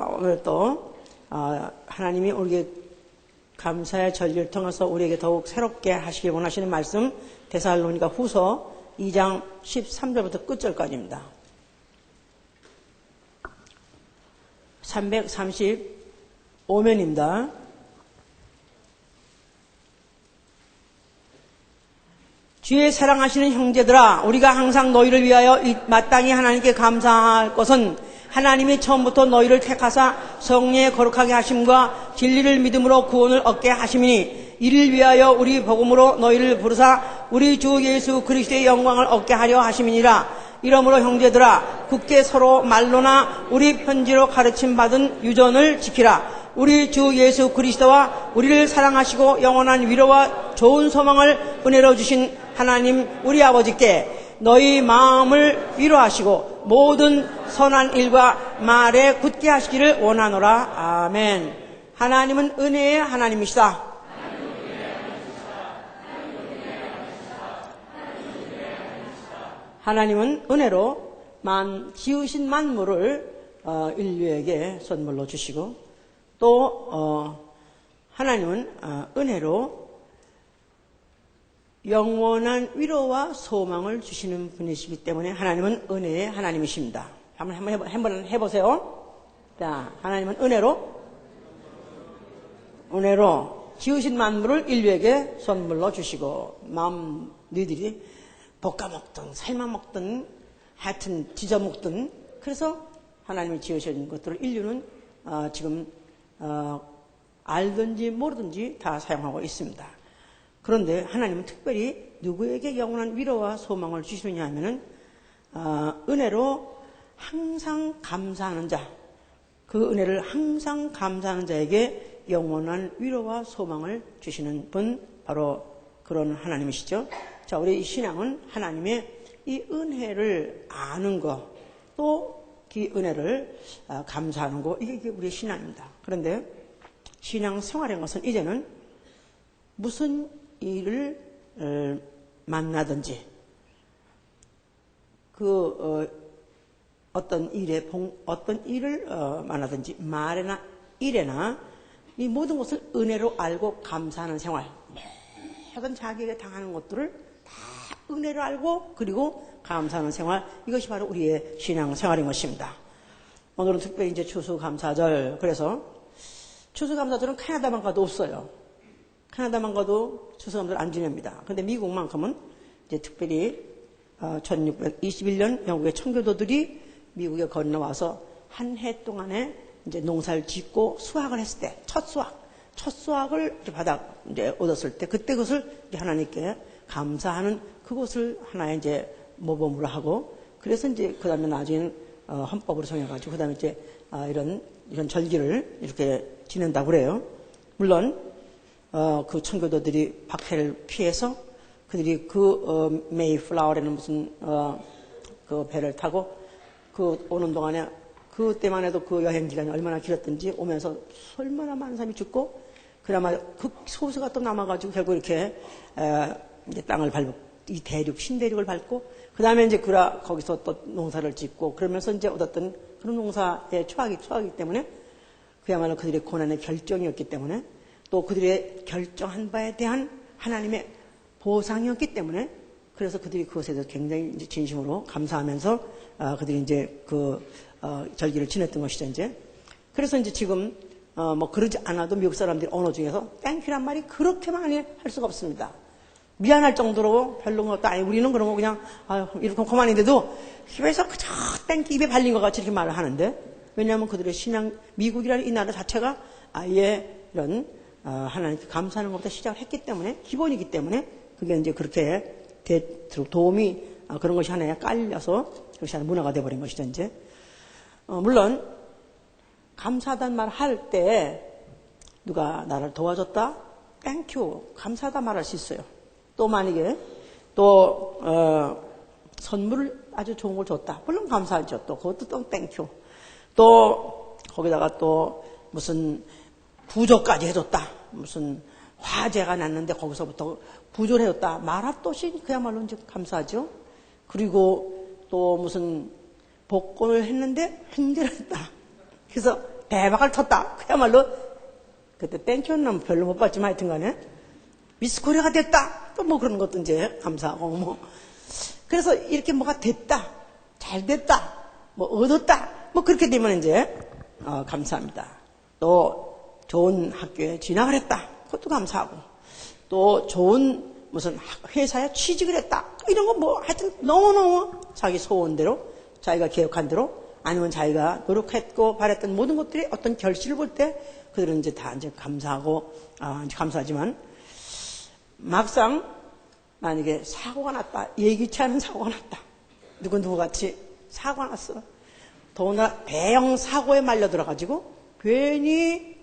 오늘 또 하나님이 우리에게 감사의 절기를 통해서 우리에게 더욱 새롭게 하시길 원하시는 말씀 데살로니가 후서 2장 13절부터 끝절까지입니다. 335면입니다. 주의 사랑하시는 형제들아, 우리가 항상 너희를 위하여 마땅히 하나님께 감사할 것은 하나님이 처음부터 너희를 택하사 성령의 거룩하게 하심과 진리를 믿음으로 구원을 얻게 하심이니, 이를 위하여 우리 복음으로 너희를 부르사 우리 주 예수 그리스도의 영광을 얻게 하려 하심이니라. 이러므로 형제들아, 굳게 서로 말로나 우리 편지로 가르침 받은 유전을 지키라. 우리 주 예수 그리스도와 우리를 사랑하시고 영원한 위로와 좋은 소망을 은혜로 주신 하나님 우리 아버지께 너희 마음을 위로하시고 모든 선한 일과 말에 굳게 하시기를 원하노라. 아멘. 하나님은 은혜의 하나님이시다. 하나님은 은혜로 지으신 만물을 인류에게 선물로 주시고, 또 하나님은 은혜로 영원한 위로와 소망을 주시는 분이시기 때문에 하나님은 은혜의 하나님이십니다. 한번 해보세요. 자, 하나님은 은혜로 지으신 만물을 인류에게 선물로 주시고, 너희들이 볶아 먹든 삶아 먹든 하여튼 지져 먹든, 그래서 하나님이 지으신 것들을 인류는 지금 알든지 모르든지 다 사용하고 있습니다. 그런데 하나님은 특별히 누구에게 영원한 위로와 소망을 주시느냐 하면은 은혜로 항상 감사하는 자, 그 은혜를 항상 감사하는 자에게 영원한 위로와 소망을 주시는 분, 바로 그런 하나님이시죠. 자, 우리 신앙은 하나님의 이 은혜를 아는 거, 또 그 은혜를 감사하는 거, 이게 우리의 신앙입니다. 그런데 신앙 생활인 것은 이제는 무슨 일을 만나든지, 어떤 일을 만나든지, 말이나 일에나 이 모든 것을 은혜로 알고 감사하는 생활, 모든 자기에게 당하는 것들을 다 은혜로 알고 그리고 감사하는 생활, 이것이 바로 우리의 신앙 생활인 것입니다. 오늘은 특별히 이제 추수감사절, 그래서 추수감사절은 캐나다만 가도 없어요. 캐나다만 가도 추수감사절 안 지냅니다. 그런데 미국만큼은 이제 특별히 1621년 영국의 청교도들이 미국에 건너와서 한 해 동안에 이제 농사를 짓고 수확을 했을 때, 첫 수확을 이제 얻었을 때, 그때 그것을 이제 하나님께 감사하는 그것을 하나의 이제 모범으로 하고, 그래서 이제 그 다음에 나중에는 헌법으로 정해가지고 그 다음에 이제 이런 절기를 이렇게 지낸다고 그래요. 물론 그 청교도들이 박해를 피해서 그들이 메이플라워라는 무슨 그 배를 타고 오는 동안에, 그때만 해도 그 여행 기간이 얼마나 길었던지, 오면서 얼마나 많은 사람이 죽고, 그나마 소수가 또 남아가지고 결국 이렇게 이제 땅을 밟고, 이 신대륙을 밟고, 그 다음에 이제 거기서 또 농사를 짓고, 그러면서 이제 얻었던 그런 농사의 추억이기 때문에, 그야말로 그들의 고난의 결정이었기 때문에, 또 그들의 결정한 바에 대한 하나님의 보상이었기 때문에, 그래서 그들이 그것에 대해서 굉장히 이제 진심으로 감사하면서 그들이 이제 절기를 지냈던 것이죠, 이제. 그래서 이제 지금 그러지 않아도 미국 사람들이 언어 중에서 땡큐란 말이 그렇게 많이 할 수가 없습니다. 미안할 정도로 별로 것도 아니고, 우리는 그런 거 그냥 이렇게 그만인데도 입에서 그저 땡큐 입에 발린 것 같이 이렇게 말을 하는데, 왜냐하면 그들의 신앙, 미국이라는 이 나라 자체가 아예 이런 하나님께 감사하는 것부터 시작을 했기 때문에, 기본이기 때문에 그게 이제 그렇게 도움이 그런 것이 하나에 깔려서 그것이 하나 문화가 돼버린 것이죠, 이제. 물론 감사하다는 말 할 때 누가 나를 도와줬다, 땡큐, 감사하다 말할 수 있어요. 또 만약에 선물을 아주 좋은 걸 줬다, 물론 감사하죠. 또 그것도 또 땡큐. 또 거기다가 또 무슨 부조까지 해줬다, 무슨 화재가 났는데 거기서부터 부조를 해줬다, 말할 것이 그야말로 이제 감사하죠. 그리고 또 무슨 복권을 했는데 횡재를 했다, 그래서 대박을 쳤다. 그야말로 그때 땡큐는 별로 못 봤지만 하여튼 간에 미스 코리아가 됐다. 또 뭐 그런 것도 이제 감사하고 뭐. 그래서 이렇게 뭐가 됐다. 잘 됐다. 뭐 얻었다. 뭐 그렇게 되면 이제 감사합니다. 또 좋은 학교에 진학을 했다. 그것도 감사하고. 또 좋은 무슨 회사에 취직을 했다. 이런 거 뭐 하여튼 너무너무 자기 소원대로 자기가 계획한 대로 아니면 자기가 노력했고 바랬던 모든 것들이 어떤 결실을 볼 때 그들은 이제 다 이제 감사하고 이제 감사하지만 막상 만약에 사고가 났다. 예기치 않은 사고가 났다. 누구같이 사고가 났어. 더구나 대형 사고에 말려 들어가지고 괜히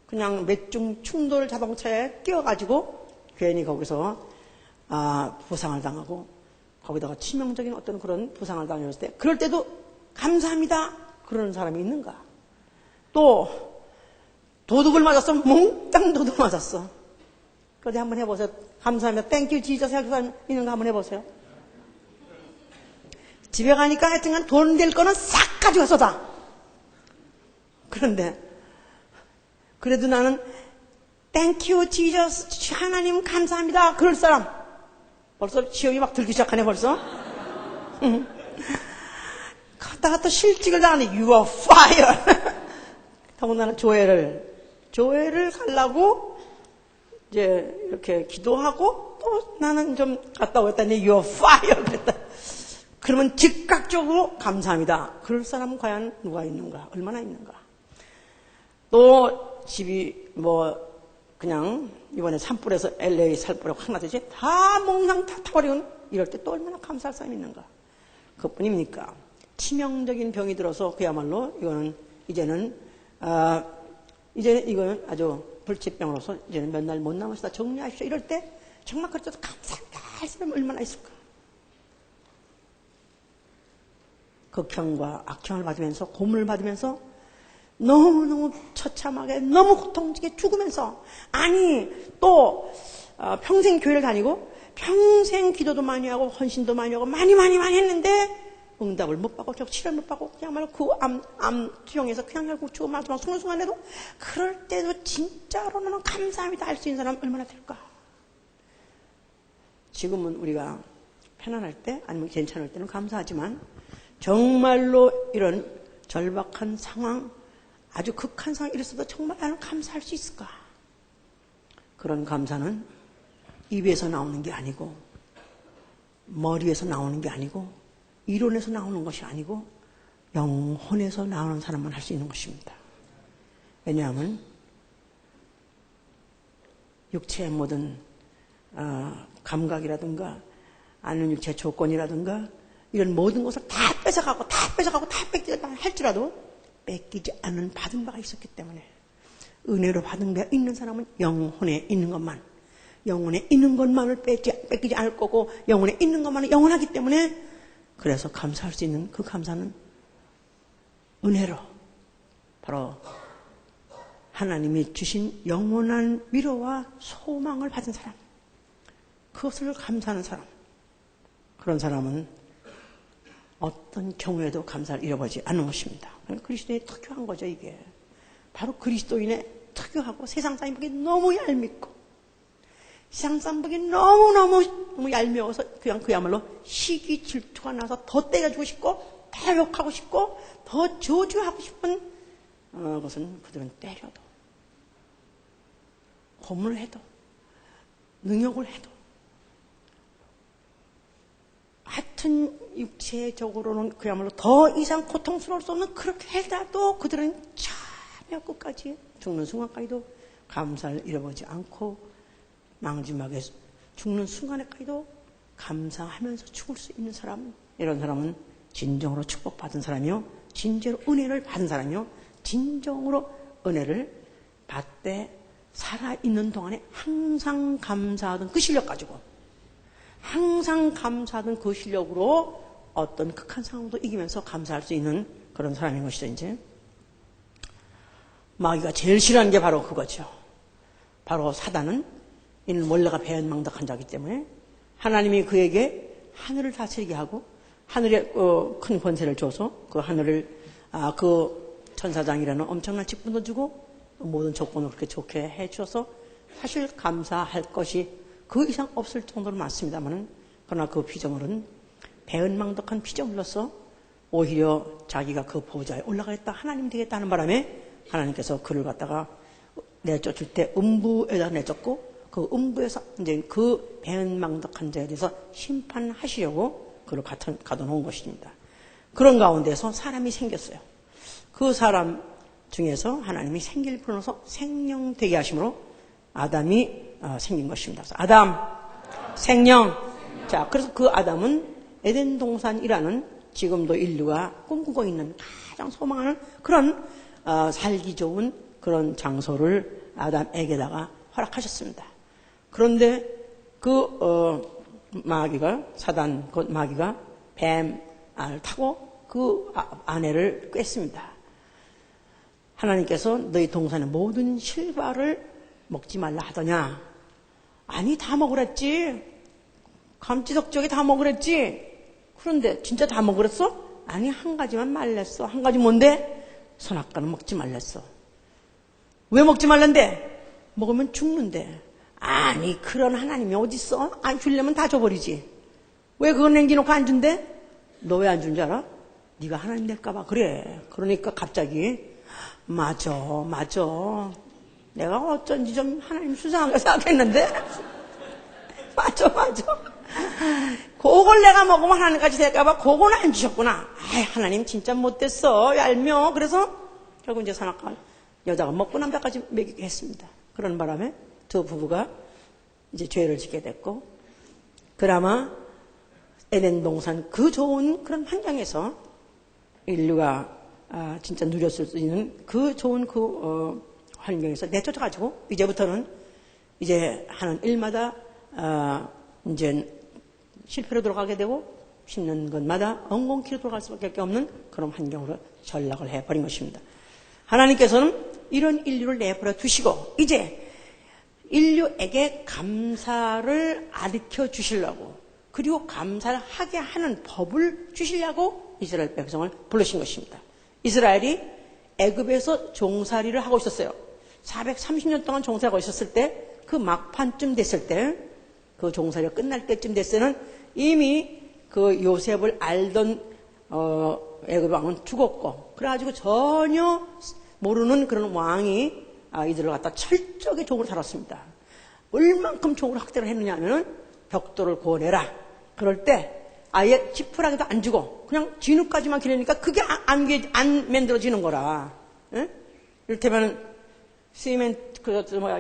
그냥 맥중 충돌 자동차에 끼어가지고 괜히 거기서 부상을 당하고 거기다가 치명적인 어떤 그런 부상을 당했을 때 그럴 때도 감사합니다. 그러는 사람이 있는가? 또 도둑을 맞았어. 몽땅 도둑 맞았어. 그런데 한번 해보세요. 감사합니다. 땡큐 지저스 할 사람 있는가 한번 해보세요. 집에 가니까 하여튼간 돈 될 거는 싹 가져가서 다. 그런데 그래도 나는 땡큐 지저스 하나님 감사합니다. 그럴 사람 벌써 지옥이 막 들기 시작하네 벌써. 갔다가 또 실직을 당하네. You are fire. 더군다나 교회를 가려고 이제 이렇게 기도하고 또 나는 좀 갔다 오겠다니 You are fire 그랬다. 그러면 즉각적으로 감사합니다. 그럴 사람은 과연 누가 있는가? 얼마나 있는가? 또 집이 뭐 그냥 이번에 산불에서 LA 살불하고 확 나듯이 다 몽상 다 타버리고 이럴 때 또 얼마나 감사할 사람이 있는가? 그것뿐입니까? 치명적인 병이 들어서 그야말로 이거는 이제는 이거는 아주 불치병으로서 이제는 몇 날 못 남았다 정리하십시오. 이럴 때 정말 그렇게 감사합니다 할 사람이 얼마나 있을까? 극형과 악형을 받으면서 고문을 받으면서 너무너무 처참하게 너무 고통지게 죽으면서 아니 또 평생 교회를 다니고 평생 기도도 많이 하고 헌신도 많이 하고 많이 했는데 응답을 못 받고 결국 치료를 못 받고 그야말로 그 암 투영해서 그냥 결국 죽고 마지막 순간에도 그럴 때도 진짜로는 감사합니다 할 수 있는 사람 얼마나 될까? 지금은 우리가 편안할 때 아니면 괜찮을 때는 감사하지만 정말로 이런 절박한 상황 아주 극한 상황이 이랬어도 정말 나는 감사할 수 있을까? 그런 감사는 입에서 나오는 게 아니고 머리에서 나오는 게 아니고 이론에서 나오는 것이 아니고 영혼에서 나오는 사람만 할 수 있는 것입니다. 왜냐하면 육체의 모든 감각이라든가 아니면 육체의 조건이라든가 이런 모든 것을 다 뺏어가고 뺏기지 할지라도 뺏기지 않은 받은 바가 있었기 때문에 은혜로 받은 바 있는 사람은 영혼에 있는 것만 영혼에 있는 것만을 뺏기지 않을 거고 영혼에 있는 것만은 영원하기 때문에 그래서 감사할 수 있는 그 감사는 은혜로 바로 하나님이 주신 영원한 위로와 소망을 받은 사람 그것을 감사하는 사람 그런 사람은 어떤 경우에도 감사를 잃어버리지 않는 것입니다. 그리스도인의 특유한 거죠 이게. 바로 그리스도인의 특유하고 세상 사람 보기 너무 얄밉고 세상 사람 보기 너무 얄미워서 그냥 그야말로 시기 질투가 나서 더 때려주고 싶고 더 욕하고 싶고 더 저주하고 싶은 것은 그들은 때려도 고문을 해도 능욕을 해도 하여튼 육체적으로는 그야말로 더 이상 고통스러울 수 없는 그렇게 해도 그들은 참여 끝까지 죽는 순간까지도 감사를 잃어버리지 않고 마지막에 죽는 순간에까지도 감사하면서 죽을 수 있는 사람 이런 사람은 진정으로 축복받은 사람이요 진짜로 은혜를 받은 사람이요 진정으로 은혜를 받되 살아있는 동안에 항상 감사하던 그 실력 가지고 항상 감사하던 그 실력으로 어떤 극한 상황도 이기면서 감사할 수 있는 그런 사람인 것이죠. 이제 마귀가 제일 싫어하는 게 바로 그거죠. 바로 사단은 이는 원래가 배은망덕한 자이기 때문에 하나님이 그에게 하늘을 다스리게 하고 하늘에 큰 권세를 줘서 그 하늘을 그 천사장이라는 엄청난 직분도 주고 모든 조건을 그렇게 좋게 해주셔서 사실 감사할 것이 그 이상 없을 정도로 많습니다만, 그러나 그 피조물은 배은망덕한 피조물로서 오히려 자기가 그 보좌에 올라가겠다, 하나님 되겠다 하는 바람에 하나님께서 그를 갖다가 내쫓을 때 음부에다 내쫓고, 그 음부에서 이제 그 배은망덕한 자에 대해서 심판하시려고 그를 가둬놓은 것입니다. 그런 가운데서 사람이 생겼어요. 그 사람 중에서 하나님이 생기를 불어넣어서 생명 되게 하심으로 아담이 생긴 것입니다. 그래서 아담, 생명. 자, 그래서 그 아담은 에덴 동산이라는 지금도 인류가 꿈꾸고 있는 가장 소망하는 그런 살기 좋은 그런 장소를 아담에게다가 허락하셨습니다. 그런데 그 마귀가, 사단 그 마귀가 뱀 알을 타고 그 아내를 꿰습니다. 하나님께서 너희 동산의 모든 실과를 먹지 말라 하더냐? 아니, 다 먹으랬지. 감지덕지하게 다 먹으랬지. 그런데 진짜 다 먹으랬어? 아니, 한 가지만 말랬어. 한 가지 뭔데? 선악과는 먹지 말랬어. 왜 먹지 말란데? 먹으면 죽는데. 아니, 그런 하나님이 어딨어? 안 주려면 다 줘버리지. 왜 그걸 남겨놓고 안 준대? 너 왜 안 준 줄 알아? 네가 하나님 될까봐 그래. 그러니까 갑자기 맞아. 내가 어쩐지 좀 하나님 수상하게 생각했는데 맞아. 그걸 내가 먹으면 하나님까지 될까봐 그건 안 주셨구나. 아이, 하나님 진짜 못됐어. 얄미워. 그래서 결국 이제 선악과 여자가 먹고 남자까지 먹이게 했습니다. 그런 바람에 두 부부가 이제 죄를 짓게 됐고, 그나마 에덴 동산 그 좋은 그런 환경에서 인류가 진짜 누렸을 수 있는 그 좋은 환경에서 내쫓아가지고 이제부터는 이제 하는 일마다 이제 실패로 돌아가게 되고 심는 것마다 엉겅퀴로 돌아갈 수밖에 없는 그런 환경으로 전락을 해버린 것입니다. 하나님께서는 이런 인류를 내버려 두시고 이제 인류에게 감사를 가르쳐 주시려고, 그리고 감사를 하게 하는 법을 주시려고 이스라엘 백성을 부르신 것입니다. 이스라엘이 애굽에서 종살이를 하고 있었어요. 430년 동안 종살이하고 있었을 때, 그 막판쯤 됐을 때, 그 종살이가 끝날 때쯤 됐을 때는 이미 그 요셉을 알던 애굽 왕은 죽었고, 그래가지고 전혀 모르는 그런 왕이 이들을 갖다 철저하게 종으로 살았습니다. 얼만큼 종으로 학대를 했느냐 하면은 벽돌을 구워내라. 그럴 때 아예 지푸라기도 안 주고 그냥 진흙까지만 기르니까 그게 안 만들어지는 거라. 예? 이를테면 시멘트,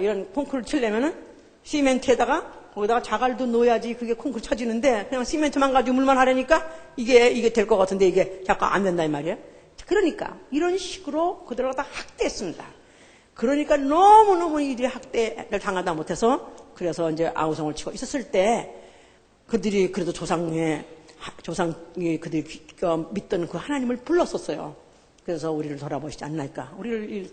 이런 콘크리트 치려면은 시멘트에다가 거기다가 자갈도 넣어야지 그게 콘크리트 쳐지는데, 그냥 시멘트만 가지고 물만 하려니까 이게 될 것 같은데 이게 잠깐 안 된다 이 말이에요. 그러니까 이런 식으로 그들을 다 학대했습니다. 그러니까 너무너무 이들이 학대를 당하다 못해서, 그래서 이제 아우성을 치고 있었을 때 그들이 그래도 조상이 그들이 믿던 그 하나님을 불렀었어요. 그래서 우리를 돌아보시지 않을까, 우리의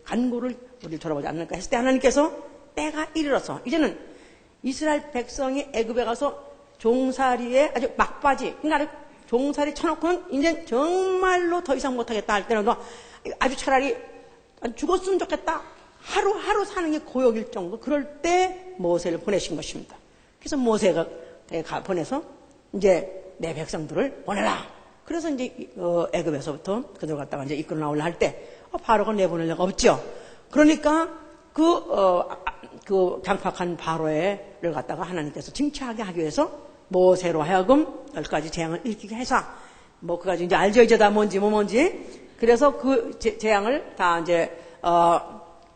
간구를 우리를 돌아보지 않을까 했을 때 하나님께서 때가 이르러서 이제는 이스라엘 백성이 애굽에 가서 종살이에 아주 막바지, 그러니까 종살이 쳐놓고는 이제 정말로 더 이상 못하겠다 할 때는 아주 차라리 죽었으면 좋겠다, 하루 사는 게 고역일 정도, 그럴 때 모세를 보내신 것입니다. 그래서 모세가 보내서 이제 내 백성들을 보내라. 그래서 이제 애굽에서부터 그들 갖다가 이제 이끌어 나오려 할 때 바로가 내보낼 리가 없죠. 그러니까 그 강팍한 바로를 갖다가 하나님께서 징치하게 하기 위해서 모세로 하여금 10가지 재앙을 일으키게 해서, 그가지고 이제 알죠, 이제 다 뭔지. 그래서 그 재앙을 다 이제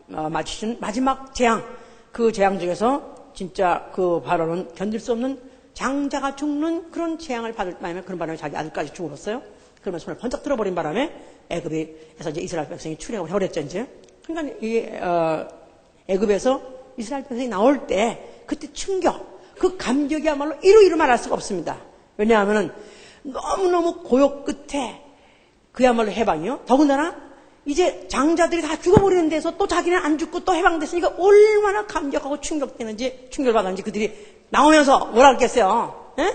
마치신 마지막 재앙, 그 재앙 중에서 진짜 그 바로는 견딜 수 없는 장자가 죽는 그런 재앙을 받을 바람에, 그런 바람에 자기 아들까지 죽어버렸어요. 그러면 손을 번쩍 들어버린 바람에 애굽에서 이제 이스라엘 백성이 출애굽을 해버렸죠, 이제. 그러니까 이 애굽에서 이스라엘 백성이 나올 때 그때 충격, 그 감격이야말로 이루 말할 수가 없습니다. 왜냐하면은 너무너무 고역 끝에 그야말로 해방이요. 더군다나 이제 장자들이 다 죽어버리는 데서 또 자기는 안 죽고 또 해방됐으니까 얼마나 감격하고 충격을 받았는지 그들이 나오면서 뭐라 그랬겠어요? 에?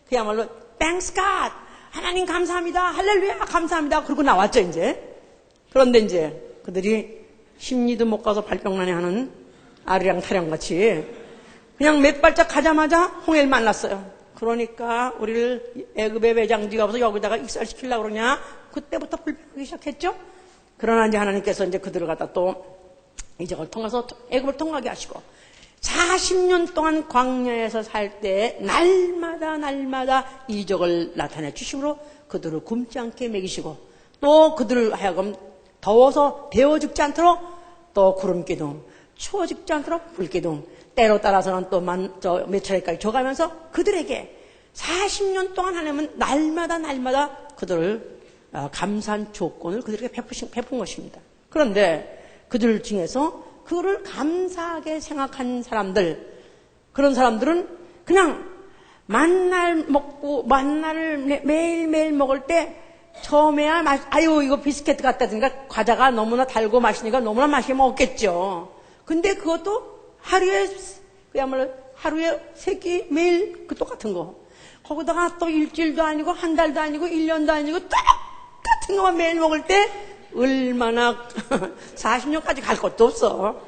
그야말로 Thanks God, 하나님 감사합니다. 할렐루야 감사합니다. 그러고 나왔죠 이제. 그런데 이제 그들이 심리도 못 가서 발병난해 하는 아리랑 타령같이 그냥 몇 발짝 가자마자 홍해를 만났어요. 그러니까 우리를 애굽의 외장지가 와서 여기다가 익살시키려고 그러냐. 그때부터 불평하기 시작했죠. 그러나 이제 하나님께서 이제 그들을 갖다 또 이적을 통해서 애굽을 통과하게 하시고 40년 동안 광야에서 살 때 날마다 이적을 나타내 주심으로 그들을 굶지 않게 먹이시고 또 그들을 하여금 더워서 데워 죽지 않도록 또 구름 기둥, 추워 죽지 않도록 불 기둥, 때로 따라서는 또 몇 차례까지 줘가면서 그들에게 40년 동안 하나님은 날마다 그들을 감사한 조건을 그들에게 베푼 것입니다. 그런데 그들 중에서 그를 감사하게 생각한 사람들, 그런 사람들은 그냥 만나를 매일매일 먹을 때 처음에야 아유 이거 비스켓 같다든가 과자가 너무나 달고 맛있으니까 너무나 맛있게 먹었겠죠. 근데 그것도 그야말로 하루에 3끼 매일 그 똑같은 거. 거기다가 또 일주일도 아니고 한 달도 아니고 1년도 아니고 똑같은 거만 매일 먹을 때 얼마나 40년까지 갈 것도 없어.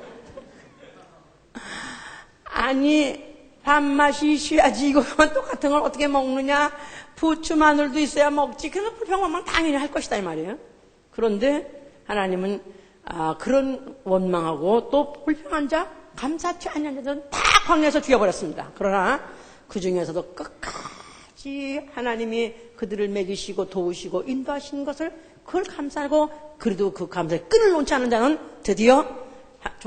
아니 밥맛이 쉬야지 이거만 똑같은 걸 어떻게 먹느냐. 부추 마늘도 있어야 먹지. 그래서 불평만 당연히 할 것이다 이 말이에요. 그런데 하나님은 그런 원망하고 또 불평한 자 감사치 않는 자들은 다 광야에서 죽여버렸습니다. 그러나 그 중에서도 끝까지 하나님이 그들을 먹이시고 도우시고 인도하신 것을 그걸 감사하고 그래도 그 감사에 끈을 놓지 않은 자는 드디어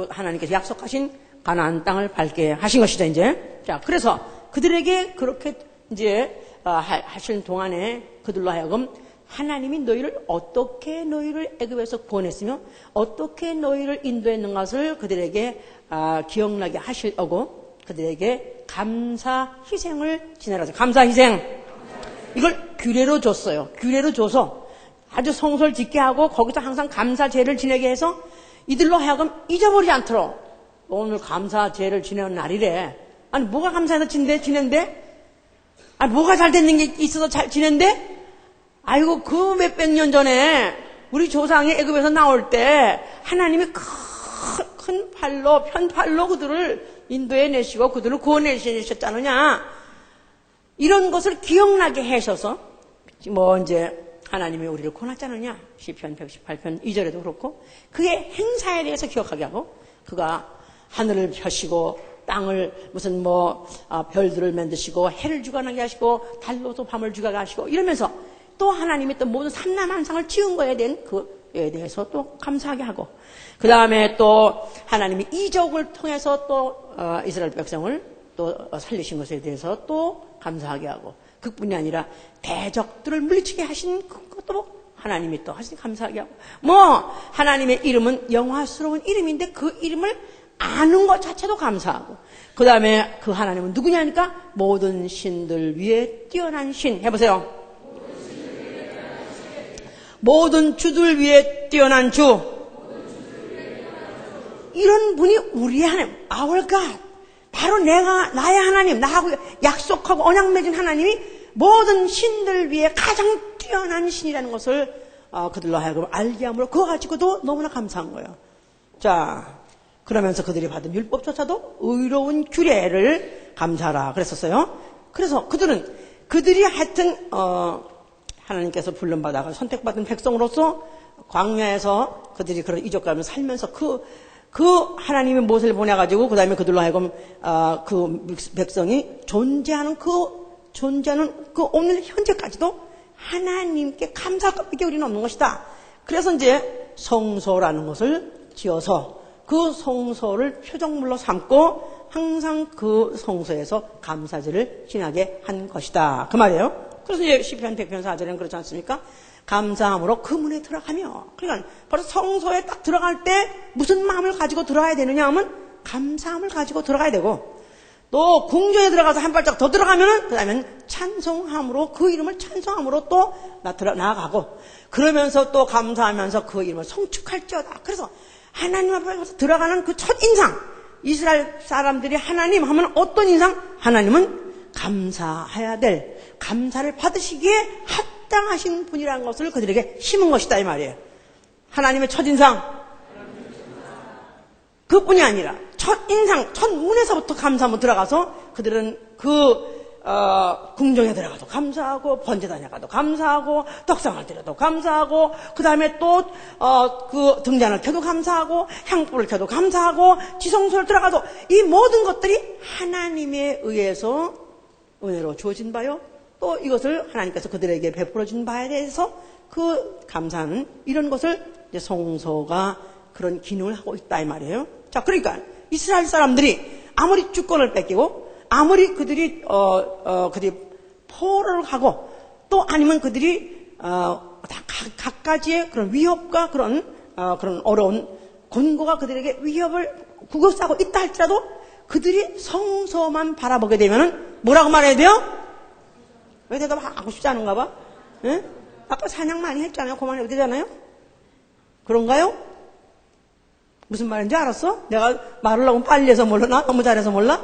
하나님께서 약속하신 가나안 땅을 밟게 하신 것이죠 이제. 자, 그래서 그들에게 그렇게 이제 하신 동안에 그들로 하여금 하나님이 어떻게 너희를 애굽에서 구원했으며 어떻게 너희를 인도했는 것을 그들에게 기억나게 하시려고 그들에게 감사 희생을 지내라서 감사 희생 이걸 규례로 줬어요. 규례로 줘서 아주 성소를 짓게 하고 거기서 항상 감사제를 지내게 해서 이들로 하여금 잊어버리지 않도록 오늘 감사제를 지내는 날이래. 아니 뭐가 감사해서 지낸대? 아니 뭐가 잘 됐는 게 있어서 잘 지낸대? 아이고 그 몇백 년 전에 우리 조상이 애굽에서 나올 때 하나님이 큰 팔로 편팔로 그들을 인도해 내시고 그들을 구원해 내셨잖느냐. 이런 것을 기억나게 하셔서 뭐 이제 하나님이 우리를 구원하지 않느냐. 시편 118편 2절에도 그렇고 그의 행사에 대해서 기억하게 하고 그가 하늘을 펴시고 땅을 무슨 별들을 만드시고 해를 주관하게 하시고 달로도 밤을 주관하게 하시고 이러면서 또 하나님이 또 모든 삼라만상을 지은 거에 대한 그에 대해서 또 감사하게 하고 그 다음에 또 하나님이 이적을 통해서 또 이스라엘 백성을 또 살리신 것에 대해서 또 감사하게 하고 그뿐이 아니라 대적들을 물리치게 하신 그것도 하나님이 또 하시니 감사하게 하고 하나님의 이름은 영화스러운 이름인데 그 이름을 아는 것 자체도 감사하고 그 다음에 그 하나님은 누구냐니까 모든 신들 위에 뛰어난 신 해보세요. 모든 주들 위에 뛰어난 주. 이런 분이 우리의 하나님, our God. 바로 나의 하나님, 나하고 약속하고 언약 맺은 하나님이 모든 신들 위에 가장 뛰어난 신이라는 것을 그들로 하여금 알게 함으로 그거 가지고도 너무나 감사한 거예요. 자, 그러면서 그들이 받은 율법조차도 의로운 규례를 감사하라 그랬었어요. 그래서 그들이 하여튼 하나님께서 불론받아가 선택받은 백성으로서 광야에서 그들이 그런 이적감을 살면서 그 하나님의 모세를 보내가지고 그 다음에 그들로 하여금 그 백성이 존재하는 오늘 현재까지도 하나님께 감사할 것밖에 우리는 없는 것이다. 그래서 이제 성소라는 것을 지어서 그 성소를 표적물로 삼고 항상 그 성소에서 감사제를 지나게 한 것이다. 그 말이에요. 그래서 이제 시편 100편 4절에는 그렇지 않습니까? 감사함으로 그 문에 들어가며 그러니까 바로 성소에 딱 들어갈 때 무슨 마음을 가지고 들어가야 되느냐 하면 감사함을 가지고 들어가야 되고 또 궁전에 들어가서 한 발짝 더 들어가면은 그 다음엔 찬송함으로 그 이름을 찬송함으로 또 나아가고 그러면서 또 감사하면서 그 이름을 성축할지어다. 그래서 하나님 앞에 가서 들어가는 그 첫 인상 이스라엘 사람들이 하나님 하면 어떤 인상? 하나님은 감사해야 될 감사를 받으시기에 합당하신 분이라는 것을 그들에게 심은 것이다 이 말이에요. 하나님의 첫인상 그뿐이 아니라 첫인상, 첫문에서부터 감사하면 들어가서 그들은 궁정에 들어가도 감사하고 번제단에 가도 감사하고 떡상을 드려도 감사하고 그 다음에 또 그 등잔을 켜도 감사하고 향불을 켜도 감사하고 지성소를 들어가도 이 모든 것들이 하나님에 의해서 은혜로 주어진 바요. 또 이것을 하나님께서 그들에게 베풀어 준 바에 대해서 그 감사하는 이런 것을 이제 성소가 그런 기능을 하고 있다 이 말이에요. 자, 그러니까 이스라엘 사람들이 아무리 주권을 뺏기고 아무리 그들이 포로를 가고 또 아니면 그들이 각가지의 그런 위협과 그런 어려운 곤고가 그들에게 위협을 구급싸고 있다 할지라도 그들이 성소만 바라보게 되면은 뭐라고 말해야 돼요? 왜 대답하고 싶지 않은가 봐? 예? 아까 사냥 많이 했잖아요. 그만해도 되잖아요? 그런가요? 무슨 말인지 알았어? 내가 말을 너무 빨리 해서 몰라? 너무 잘해서 몰라?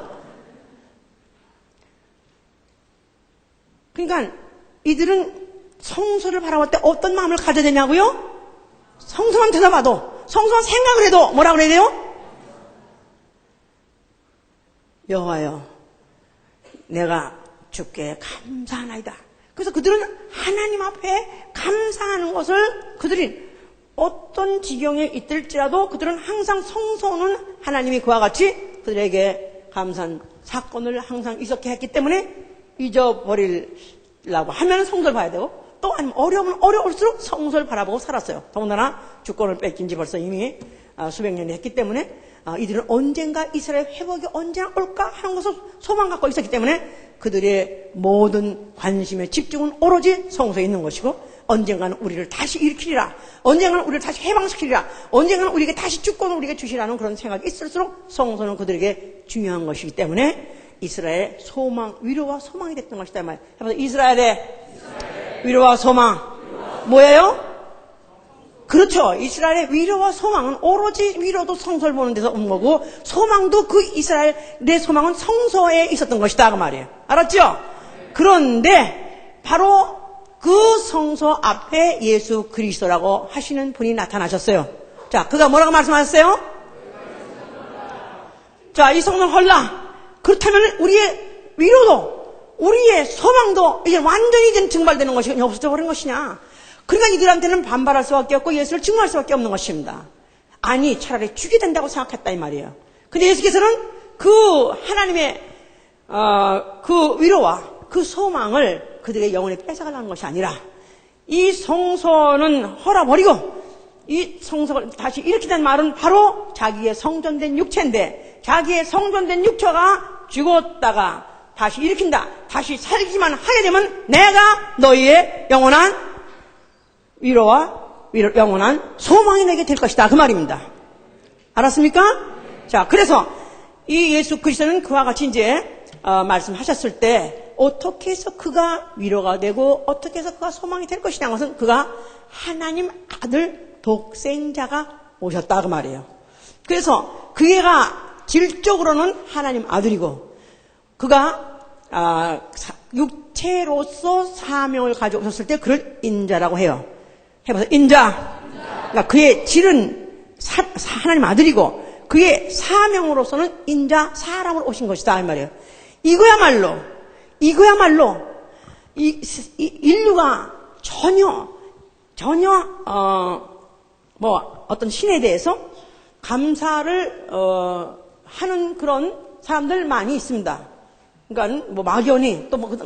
그러니까 이들은 성소를 바라볼 때 어떤 마음을 가져야 되냐고요? 성소만 쳐다봐도, 성소만 생각을 해도 뭐라 그래야 돼요? 여호와여, 내가 주께 감사하나이다. 그래서 그들은 하나님 앞에 감사하는 것을 그들이 어떤 지경에 있을지라도 그들은 항상 성소는 하나님이 그와 같이 그들에게 감사한 사건을 항상 있었게 했기 때문에 잊어버리려고 하면 성소를 봐야 되고 또 아니면 어려우면 어려울수록 성소를 바라보고 살았어요. 더군다나 주권을 뺏긴 지 벌써 이미 수백 년이 했기 때문에 이들은 언젠가 이스라엘 회복이 언제나 올까 하는 것을 소망 갖고 있었기 때문에 그들의 모든 관심의 집중은 오로지 성소에 있는 것이고 언젠가는 우리를 다시 일으키리라, 언젠가는 우리를 다시 해방시키리라, 언젠가는 우리에게 다시 주권을 우리에게 주시라는 그런 생각이 있을수록 성소는 그들에게 중요한 것이기 때문에 이스라엘의 소망, 위로와 소망이 됐던 것이다 말이에요. 이스라엘의 위로와 소망 뭐예요? 그렇죠. 이스라엘의 위로와 소망은 오로지 위로도 성소를 보는 데서 온 거고 소망도 그 이스라엘의 소망은 성소에 있었던 것이다 그 말이에요. 알았죠? 그런데 바로 그 성소 앞에 예수 그리스도라고 하시는 분이 나타나셨어요. 자, 그가 뭐라고 말씀하셨어요? 자, 이 성소는 헐라. 그렇다면 우리의 위로도 우리의 소망도 이제 완전히 이제 증발되는 것이 없어져 버린 것이냐. 그러니까 이들한테는 반발할 수밖에 없고 예수를 증오할 수밖에 없는 것입니다. 아니 차라리 죽게 된다고 생각했다 이 말이에요. 근데 예수께서는 그 하나님의 그 위로와 그 소망을 그들의 영혼에 뺏어가려는 것이 아니라 이 성소는 헐어버리고 이 성소를 다시 일으키는 말은 바로 자기의 성전된 육체인데 자기의 성전된 육체가 죽었다가 다시 일으킨다. 다시 살기만 하게 되면 내가 너희의 영원한 위로와 영원한 소망이 내게 될 것이다. 그 말입니다. 알았습니까? 자, 그래서 이 예수 그리스도는 그와 같이 이제 말씀하셨을 때 어떻게 해서 그가 위로가 되고 어떻게 해서 그가 소망이 될 것이냐는 것은 그가 하나님 아들 독생자가 오셨다 그 말이에요. 그래서 그가 질적으로는 하나님 아들이고 그가 육체로서 사명을 가지고 오셨을 때 그를 인자라고 해요. 해봐서 인자. 그러니까 그의 질은 하나님 아들이고 그의 사명으로서는 인자 사람으로 오신 것이다 이 말이에요. 이거야말로 이 인류가 전혀 어떤 신에 대해서 감사를 하는 그런 사람들 많이 있습니다. 그러니까 뭐 막연히 또 뭐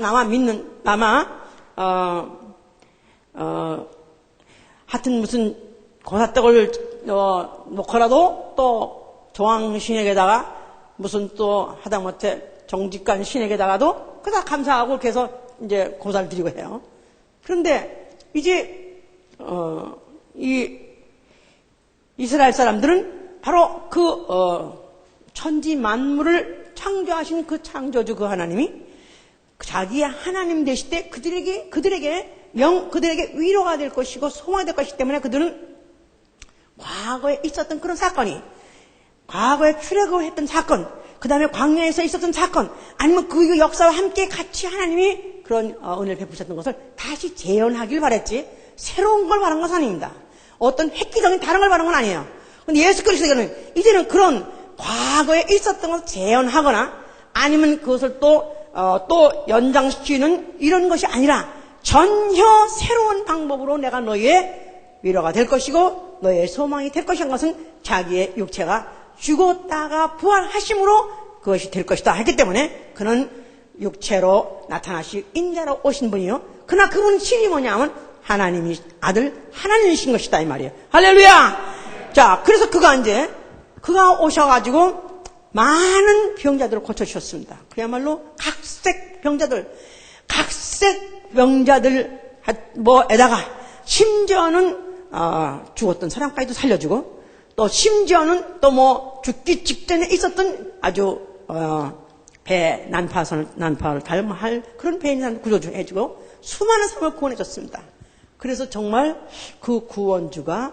하여튼 무슨 고사떡을 놓고라도 또 조왕신에게다가 무슨 또 하다못해 정직한 신에게다가도 그다 감사하고 그렇게 해서 이제 고사를 드리고 해요. 그런데 이제 이 이스라엘 사람들은 바로 그 천지 만물을 창조하신 그 창조주 그 하나님이 자기의 하나님 되실 때 그들에게 위로가 될 것이고 소망이 될 것이기 때문에 그들은 과거에 있었던 그런 사건이 과거에 출애굽했던 사건 그 다음에 광야에서 있었던 사건 아니면 그 역사와 함께 같이 하나님이 그런 은혜를 베푸셨던 것을 다시 재현하길 바랬지 새로운 걸 바란 것은 아닙니다. 어떤 획기적인 다른 걸 바란 건 아니에요. 근데 예수 그리스도는 이제는 그런 과거에 있었던 것을 재현하거나 아니면 그것을 또 연장시키는 이런 것이 아니라 전혀 새로운 방법으로 내가 너희의 위로가 될 것이고 너희의 소망이 될 것이란 것은 자기의 육체가 죽었다가 부활하심으로 그것이 될 것이다 했기 때문에 그는 육체로 나타나시 인자로 오신 분이요. 그러나 그분 신이 뭐냐면 하나님이 아들 하나님이신 것이다 이 말이에요. 할렐루야. 자, 그래서 그가 오셔가지고 많은 병자들을 고쳐주셨습니다. 그야말로 각색 병자들에다가 심지어는 죽었던 사람까지도 살려주고 또 심지어는 또 죽기 직전에 있었던 아주 난파를 닮아할 그런 배인사를 구조해주고 수많은 사람을 구원해줬습니다. 그래서 정말 그 구원주가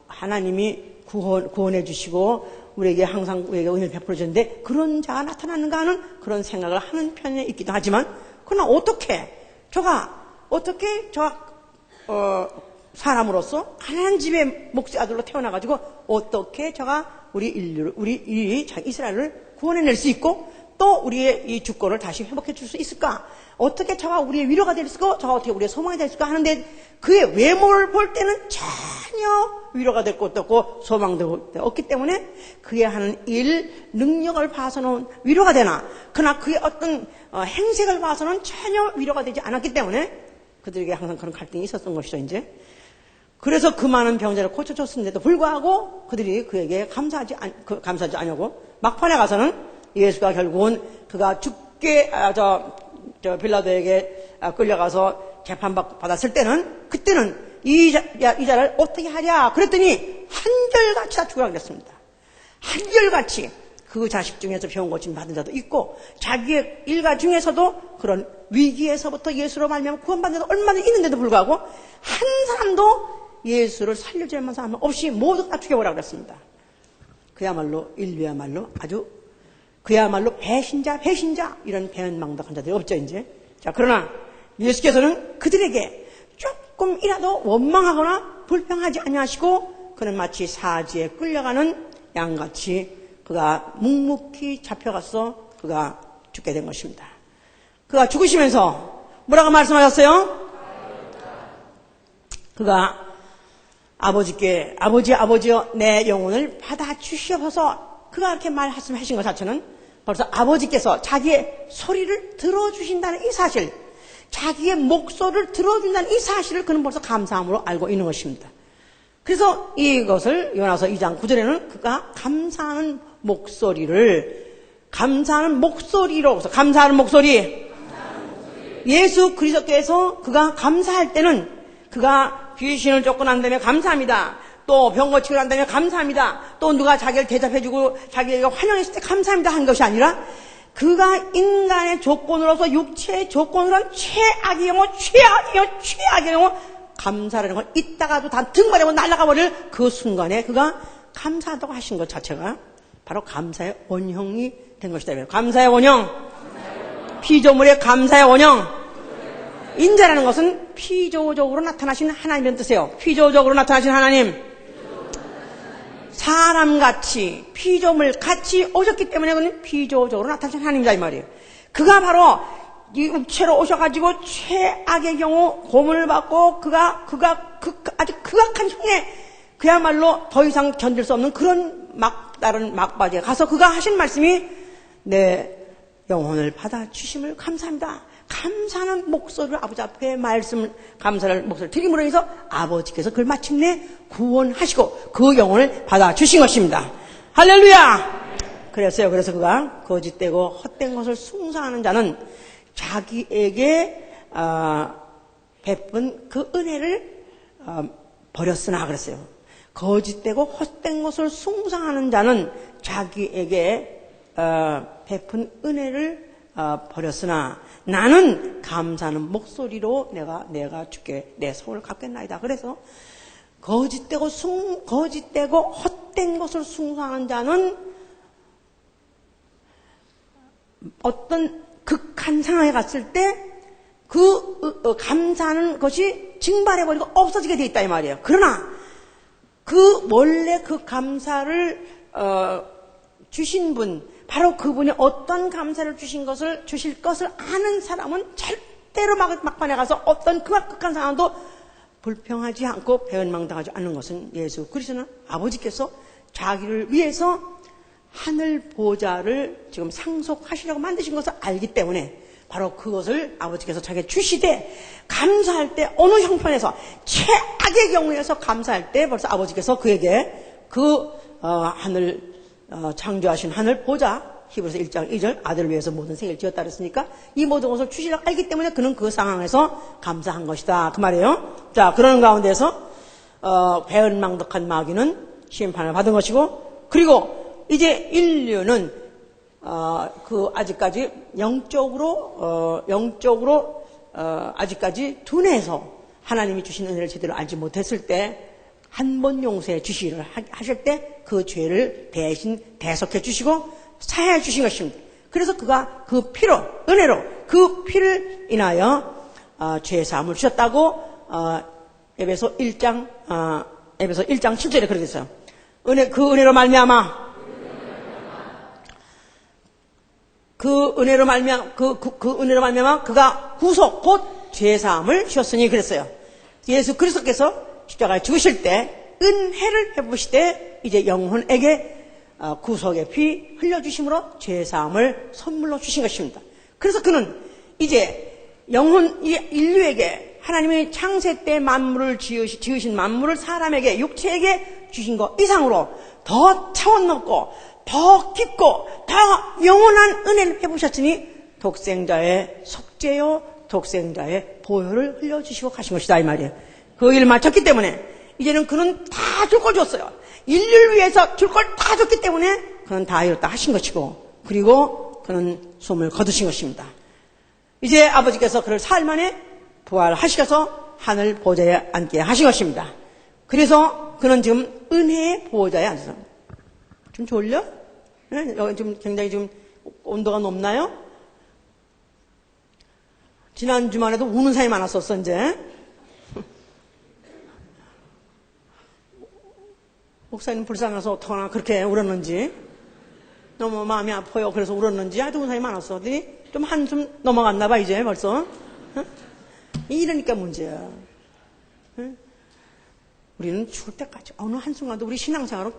하나님이 구원해주시고 우리에게 항상 우리에게 은혜를 베풀어 주는데 그런 자가 나타나는가 하는 그런 생각을 하는 편에 있기도 하지만 그러나 어떻게 저가 사람으로서 가난한 집의 목수 아들로 태어나가지고 어떻게 저가 우리 이스라엘을 구원해낼 수 있고 또 우리의 이 주권을 다시 회복해 줄 수 있을까? 어떻게 저가 우리의 위로가 될 수 있고 저가 어떻게 우리의 소망이 될 수 있을까 하는데 그의 외모를 볼 때는 전혀 위로가 될 것도 없고 소망도 없기 때문에 그의 하는 일, 능력을 봐서는 위로가 되나 그러나 그의 어떤 행색을 봐서는 전혀 위로가 되지 않았기 때문에 그들에게 항상 그런 갈등이 있었던 것이죠 이제. 그래서 그 많은 병자를 고쳐줬음에도 불구하고 그들이 그에게 감사하지 않냐고 막판에 가서는 예수가 결국은 그가 죽게 빌라도에게 끌려가서 재판받았을 때는 그때는 이 자를 어떻게 하랴 그랬더니 한결같이 다 죽으라 그랬습니다. 한결같이 그 자식 중에서 병 고침 받은 자도 있고 자기의 일가 중에서도 그런 위기에서부터 예수로 말미암아 구원받는 자도 얼마나 있는데도 불구하고 한 사람도 예수를 살려줄 만한 사람 없이 모두 다 죽여보라 그랬습니다. 그야말로 인류야말로 그야말로 배신자 이런 배은망덕한 자들이 없죠 이제. 자, 그러나 예수께서는 그들에게 조금이라도 원망하거나 불평하지 아니하시고 그는 마치 사지에 끌려가는 양같이 그가 묵묵히 잡혀가서 그가 죽게 된 것입니다. 그가 죽으시면서 뭐라고 말씀하셨어요? 그가 아버지여 내 영혼을 받아 주시옵소서. 그가 이렇게 말씀하신 것 자체는 벌써 아버지께서 자기의 소리를 들어주신다는 이 사실, 자기의 목소리를 들어준다는 이 사실을 그는 벌써 감사함으로 알고 있는 것입니다. 그래서 이것을 요나서 2장 9절에는 그가 감사하는 목소리 예수 그리스도께서 그가 감사할 때는 그가 귀신을 쫓고 난 다음에 감사합니다. 또 병 고치고 난 다음에 감사합니다. 또 누가 자기를 대접해주고 자기가 환영했을 때 감사합니다 한 것이 아니라 그가 인간의 조건으로서 육체의 조건으로는 최악의 경우 감사라는 걸 이따가도 다 등발하고 날아가 버릴 그 순간에 그가 감사하다고 하신 것 자체가 바로 감사의 원형이 된 것이다. 감사의 원형. 피조물의 감사의 원형. 인자라는 것은 피조적으로 나타나신 하나님이라는 뜻이에요. 피조적으로 나타나신 하나님. 사람같이 피조물 같이 오셨기 때문에 그는 피조적으로 나타나신 하나님이다 이 말이에요. 그가 바로 이 육체로 오셔가지고 최악의 경우 고문을 받고 그가 아주 극악한 형에 그야말로 더 이상 견딜 수 없는 그런 다른 막바지에 가서 그가 하신 말씀이 내 영혼을 받아 주심을 감사합니다. 감사하는 목소리를 아버지 앞에 감사를 목소리를 드림으로 해서 아버지께서 그를 마침내 구원하시고 그 영혼을 받아 주신 것입니다. 할렐루야! 그래서 그가 거짓되고 헛된 것을 숭상하는 자는 자기에게 베푼 그 은혜를 버렸으나 그랬어요. 거짓되고 헛된 것을 숭상하는 자는 자기에게 베푼 은혜를 버렸으나 나는 감사하는 목소리로 내가 주께 내 소원을 갚겠나이다. 그래서 거짓되고 헛된 것을 숭상하는 자는 어떤 극한 상황에 갔을 때 그 감사하는 것이 증발해버리고 없어지게 돼 있다 이 말이에요. 그러나 그 원래 그 감사를 주신 분, 바로 그분이 어떤 감사를 주실 것을 아는 사람은 절대로 막판에 가서 어떤 극악한 상황도 불평하지 않고 배은망당하지 않는 것은 예수 그리스도는 아버지께서 자기를 위해서 하늘 보좌를 지금 상속하시려고 만드신 것을 알기 때문에 바로 그것을 아버지께서 자기가 주시되 감사할 때 어느 형편에서 최악의 경우에서 감사할 때 벌써 아버지께서 그에게 그 하늘 창조하신 하늘 보좌 히브리서 1장 2절 아들을 위해서 모든 생을 지었다 그랬으니까 이 모든 것을 주시려고 알기 때문에 그는 그 상황에서 감사한 것이다 그 말이에요. 자, 그러는 가운데서 배은망덕한 마귀는 심판을 받은 것이고, 그리고 이제 인류는 그 아직까지 영적으로 아직까지 둔해서 하나님이 주신 은혜를 제대로 알지 못했을 때 한 번 용서해 주시기를 하실 때 그 죄를 대신 대속해 주시고 사해 주신 것입니다. 그래서 그가 그 피로, 은혜로 그 피를 인하여 죄 사함을 주셨다고 에베소 1장 7절에 그렇게 했어요. 그 은혜로 말미암아 그가 구속 곧 죄 사함을 주셨으니 그랬어요. 예수 그리스도께서 십자가에 죽으실 때 은혜를 베푸시되 이제 영혼에게 구속의 피 흘려주심으로 죄사함을 선물로 주신 것입니다. 그래서 그는 이제 인류에게 하나님의 창세 때 만물을 지으신 만물을 사람에게 육체에게 주신 것 이상으로 더 차원 넘고 더 깊고 더 영원한 은혜를 베푸셨으니 독생자의 속죄요 독생자의 보혈을 흘려주시고 가신 것이다 이 말이에요. 그 일을 마쳤기 때문에 이제는 그는 다 줄 걸 줬어요. 인류를 위해서 줄 걸 다 줬기 때문에 그는 다 이뤘다 하신 것이고, 그리고 그는 숨을 거두신 것입니다. 이제 아버지께서 그를 사흘 만에 부활하시켜서 하늘 보좌에 앉게 하신 것입니다. 그래서 그는 지금 은혜의 보좌에 앉아서 좀 졸려? 네? 여기 좀 굉장히 좀 온도가 높나요? 지난 주말에도 우는 사람이 많았었어 이제. 목사님 불쌍해서 어떡하나 그렇게 울었는지, 너무 마음이 아파요 그래서 울었는지 하여튼 우는 사람이 많았어. 좀 한숨 넘어갔나 봐 이제 벌써. 이러니까 문제야. 우리는 죽을 때까지 어느 한순간도 우리 신앙생활은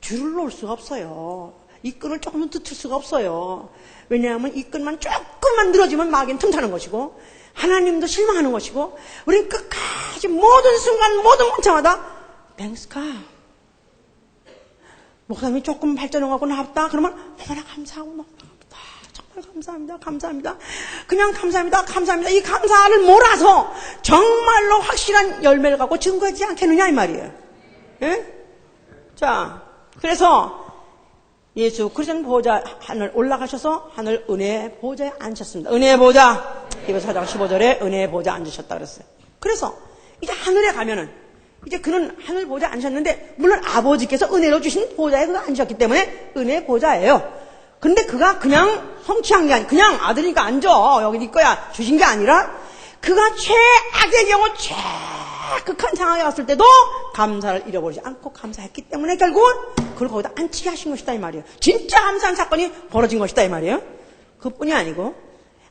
줄을 놓을 수가 없어요. 이 끈을 조금은 뜯을 수가 없어요. 왜냐하면 이 끈만 조금만 늘어지면 마귀는 틈타는 것이고 하나님도 실망하는 것이고, 우리는 끝까지 모든 순간 모든 문자마다 땡스카 목사님이 조금 발전해갖고 나왔다 그러면 너무나 감사하고 너무 감사합니다. 정말 감사합니다. 그냥 감사합니다. 이 감사를 몰아서 정말로 확실한 열매를 갖고 증거하지 않겠느냐 이 말이에요. 예? 자, 그래서 예수 그리스도는 보좌 하늘 올라가셔서 하늘 은혜의 보좌에 앉으셨습니다. 은혜의 보좌, 히브리서 4장 15절에 은혜의 보좌에 앉으셨다 그랬어요. 그래서 이제 하늘에 가면은 이제 그는 하늘 보좌에 앉으셨는데, 물론 아버지께서 은혜로 주신 보좌에 그가 앉으셨기 때문에 은혜의 보좌예요. 그런데 그가 그냥 성취한 게 아니라 그냥 아들이니까 앉아 여기 네 거야 주신 게 아니라, 그가 최악의 경우 최극한 상황에 왔을 때도 감사를 잃어버리지 않고 감사했기 때문에 결국은 그걸 거기다 앉히게 하신 것이다 이 말이에요. 진짜 감사한 사건이 벌어진 것이다 이 말이에요. 그뿐이 아니고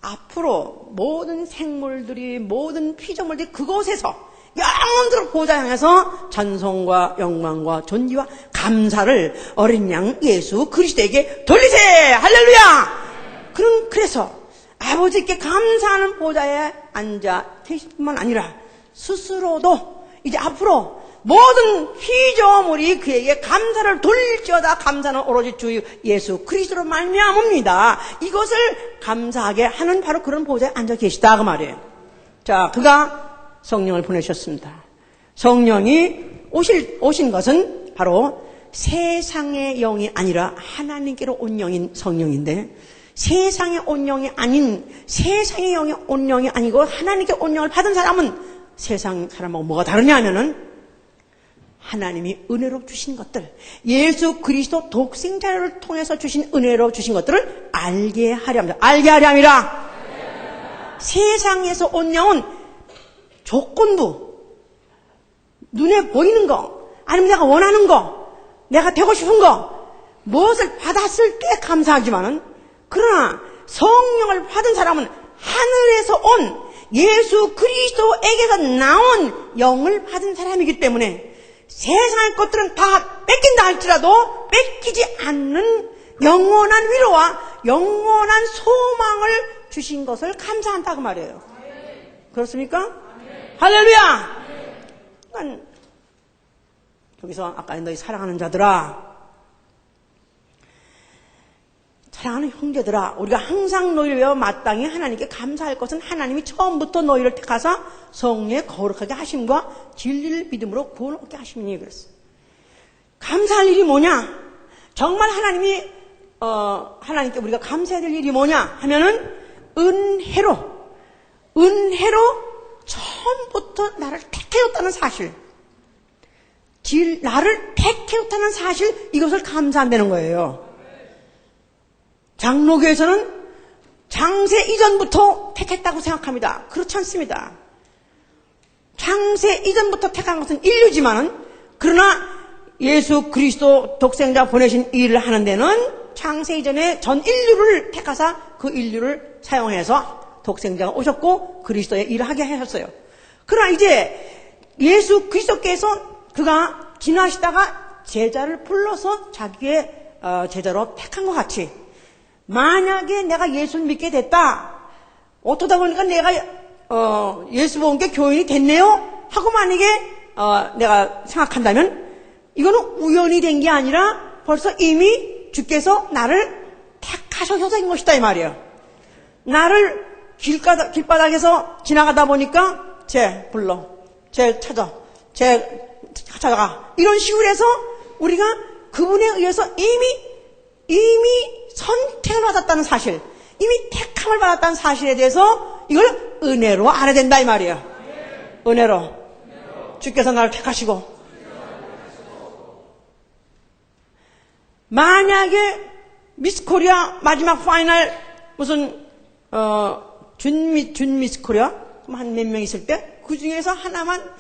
앞으로 모든 생물들이, 모든 피조물들이 그곳에서 영원토록 보좌 향해서 찬송과 영광과 존귀와 감사를 어린 양 예수 그리스도에게 돌리세. 할렐루야. 그래서 아버지께 감사하는 보좌에 앉아 계실 뿐만 아니라 스스로도 이제 앞으로 모든 피조물이 그에게 감사를 돌릴지어다. 감사는 오로지 주 예수 그리스도로 말미암습니다. 이것을 감사하게 하는 바로 그런 보좌에 앉아 계시다 그 말이에요. 자, 그가 성령을 보내셨습니다. 성령이 오신 것은 바로 세상의 영이 아니라 하나님께로 온 영인 성령인데, 세상의 온 영이 아닌, 세상의 영이 온 영이 아니고 하나님께 온 영을 받은 사람은 세상 사람하고 뭐가 다르냐 하면은 하나님이 은혜로 주신 것들, 예수 그리스도 독생자를 통해서 주신 은혜로 주신 것들을 알게 하려 합니다. 알게 하려 함이라. 세상에서 온 영은 조건부, 눈에 보이는 거, 아니면 내가 원하는 거, 내가 되고 싶은 거, 무엇을 받았을 때 감사하지만은, 그러나 성령을 받은 사람은 하늘에서 온 예수 그리스도에게서 나온 영을 받은 사람이기 때문에 세상의 것들은 다 뺏긴다 할지라도 뺏기지 않는 영원한 위로와 영원한 소망을 주신 것을 감사한다고 말이에요. 그렇습니까? 할렐루야! 그러니까 여기서 아까 너희 사랑하는 자들아, 사랑하는 형제들아, 우리가 항상 너희를 위하여 마땅히 하나님께 감사할 것은 하나님이 처음부터 너희를 택하사 성령의 거룩하게 하심과 진리를 믿음으로 구원 얻게 하심이니 그랬어요. 감사할 일이 뭐냐? 정말 하나님께 우리가 감사해야 될 일이 뭐냐 하면은 은혜로 처음부터 나를 택해줬다는 사실, 나를 택해줬다는 사실, 이것을 감사한다는 거예요. 장로교에서는 창세 이전부터 택했다고 생각합니다. 그렇지 않습니다. 창세 이전부터 택한 것은 인류지만은, 그러나 예수 그리스도 독생자 보내신 일을 하는 데는 창세 이전에 전 인류를 택하사 그 인류를 사용해서 독생자가 오셨고 그리스도의 일을 하게 하셨어요. 그러나 이제 예수 그리스도께서 그가 지나시다가 제자를 불러서 자기의 제자로 택한 것 같이, 만약에 내가 예수를 믿게 됐다, 어쩌다 보니까 내가 예수 보험계 교인이 됐네요 하고 만약에 내가 생각한다면 이거는 우연이 된 게 아니라 벌써 이미 주께서 나를 택하셔서 된 것이다 이 말이에요. 나를 길바닥에서 지나가다 보니까 쟤 불러, 쟤 찾아가, 이런 식으로 해서 우리가 그분에 의해서 이미 선택을 받았다는 사실, 이미 택함을 받았다는 사실에 대해서 이걸 은혜로 알아야 된다 이 말이에요. 은혜로 주께서 나를 택하시고, 만약에 미스코리아 마지막 파이널 무슨 준 미스코리아 한 몇 명 있을 때 그 중에서 하나만,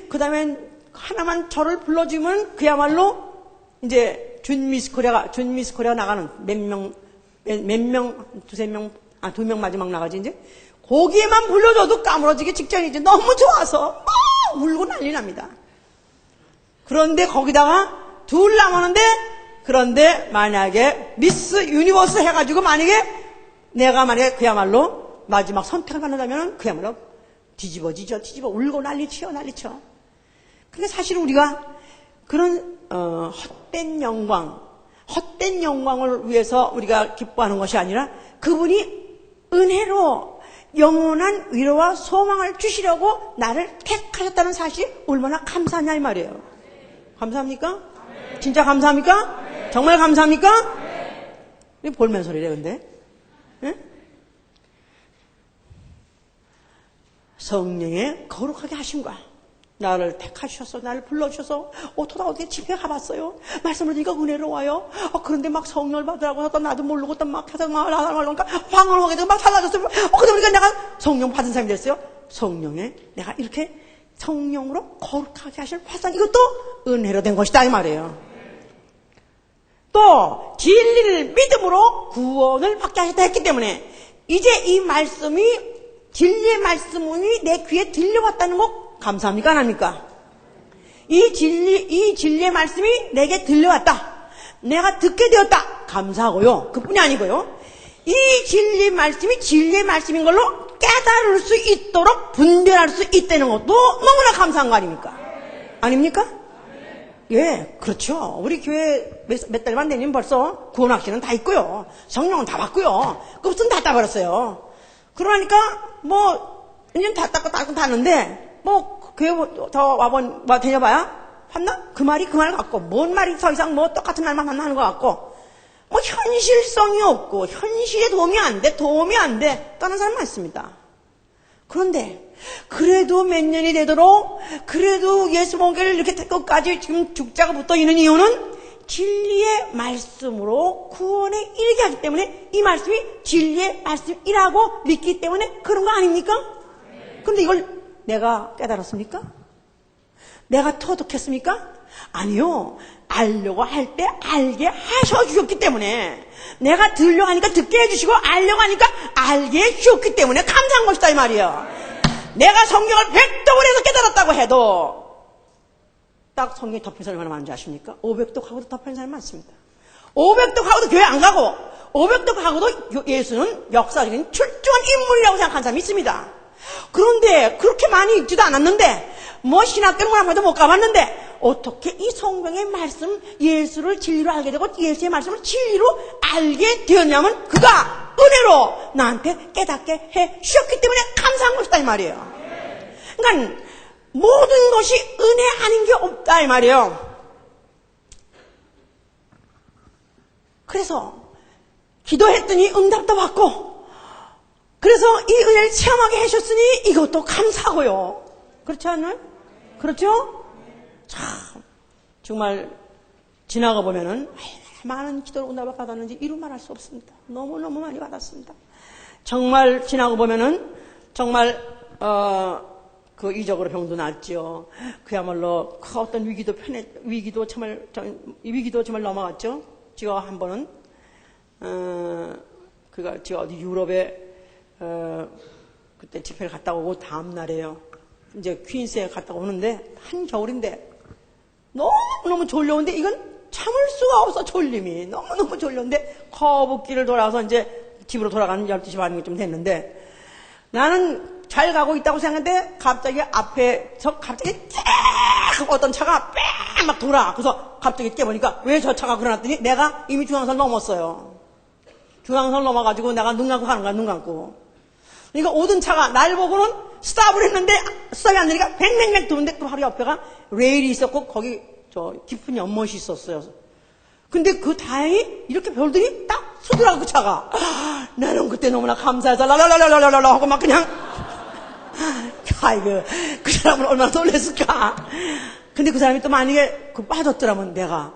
그 다음엔 하나만 저를 불러주면 그야말로 이제 준 미스코리아가 나가는 몇 명, 두세 명, 두 명 마지막 나가지 이제. 거기에만 불러줘도 까무러지기 직전이지. 너무 좋아서 막 울고 난리 납니다. 그런데 거기다가 둘 남았는데, 그런데 만약에 미스 유니버스 해가지고 내가 만약에 그야말로 마지막 선택을 받는다면 그야말로 뒤집어 울고 난리쳐. 그러니까 사실 우리가 그런 헛된 영광을 위해서 우리가 기뻐하는 것이 아니라 그분이 은혜로 영원한 위로와 소망을 주시려고 나를 택하셨다는 사실이 얼마나 감사하냐 이 말이에요. 감사합니까? 진짜 감사합니까? 정말 감사합니까? 왜 볼멘 소리래 근데? 네? 성령의 거룩하게 하심과 나를 택하셔서 나를 불러주셔서 어쩌다 어떻게 집에 가봤어요. 말씀을 드리니까 은혜로워요. 그런데 막 성령을 받으라고 또 나도 모르고 또 막 해서 막 그러니까 황홀하게 되고 막 달라졌어요. 그러니까 내가 성령 받은 사람이 됐어요. 성령에 내가 이렇게 성령으로 거룩하게 하실 화상, 이것도 은혜로 된 것이다 이 말이에요. 또 진리를 믿음으로 구원을 받게 하셨다 했기 때문에 이제 이 말씀이, 진리의 말씀이 내 귀에 들려왔다는 거 감사합니까? 안 합니까? 이 진리의 말씀이 내게 들려왔다, 내가 듣게 되었다, 감사하고요. 그뿐이 아니고요, 이 진리의 말씀이 진리의 말씀인 걸로 깨달을 수 있도록 분별할 수 있다는 것도 너무나 감사한 거 아닙니까? 아닙니까? 예, 그렇죠. 우리 교회 몇 달만 되면 벌써 구원학기는 다 있고요, 성령은 다 받고요, 급수는 다 따버렸어요. 그러니까 이제 다 닦고 탔는데 교회 더 다녀봐야 봤나? 그 말 같고, 뭔 말이 더 이상 똑같은 말만 하는 것 같고, 현실성이 없고 현실에 도움이 안 돼 떠난 사람 많습니다. 그런데 그래도 몇 년이 되도록 그래도 예수 복음을 이렇게 끝까지 지금 죽자가 붙어 있는 이유는 진리의 말씀으로 구원에 이르게 하기 때문에 이 말씀이 진리의 말씀이라고 믿기 때문에 그런 거 아닙니까? 그런데 이걸 내가 깨달았습니까? 내가 터득했습니까? 아니요. 알려고 할 때 알게 하셔주셨기 때문에, 내가 들려고 하니까 듣게 해주시고 알려고 하니까 알게 해주셨기 때문에 감사한 것이다 이 말이에요. 내가 성경을 100독을 해서 깨달았다고 해도 딱 성경에 덮인 사람이 얼마나 많은지 아십니까? 500독 하고도 덮인 사람이 많습니다. 500독 하고도 교회 안 가고 500독 하고도 예수는 역사적인 출중한 인물이라고 생각하는 사람이 있습니다. 그런데 그렇게 많이 읽지도 않았는데, 뭐 신학교 문화도 못 가봤는데 어떻게 이 성경의 말씀, 예수를 진리로 알게 되고 예수의 말씀을 진리로 알게 되었냐면 그가 은혜로 나한테 깨닫게 해 주셨기 때문에 감사한 것이다 이 말이에요. 그러니까 모든 것이 은혜 아닌 게 없다 이 말이에요. 그래서 기도했더니 응답도 받고, 그래서 이 은혜를 체험하게 해주셨으니 이것도 감사하고요. 그렇지 않나요? 그렇죠? 참 정말 지나가 보면은 많은 기도를 응답을 받았는지 이루 말할 수 없습니다. 너무너무 많이 받았습니다. 정말 지나고 보면은 정말 그 이적으로 병도 낫죠. 그야말로 그 어떤 위기도 정말 넘어갔죠. 제가 한 번은 그가 제가 어디 유럽에 그때 집회를 갔다 오고 다음 날에요. 이제 퀸스에 갔다 오는데 한겨울인데 너무너무 졸려운데 이건 참을 수가 없어. 졸림이 너무너무 졸려운데 거북길을 돌아서 이제 집으로 돌아가는 12시 반이 됐는데 나는 잘 가고 있다고 생각했는데 갑자기 앞에서 갑자기 쫙 어떤 차가 뺑 막 돌아. 그래서 갑자기 깨보니까 왜 저 차가 그러났더니 내가 이미 중앙선을 넘었어요. 중앙선을 넘어가지고 내가 눈 감고 가는 거야. 눈 감고. 그러니까 오던 차가 날 보고는 스탑을 했는데 스탑이 안 되니까 뱅뱅뱅 도는데 그 바로 옆에가 레일이 있었고 거기 저 깊은 연못이 있었어요. 근데 그 다행히 이렇게 별들이 딱 서더라고 그 차가. 나는 그때 너무나 감사해서 랄랄랄랄랄랄 하고 막 그냥 아이고 그 사람은 얼마나 놀랬을까. 근데 그 사람이 또 만약에 그 빠졌더라면 내가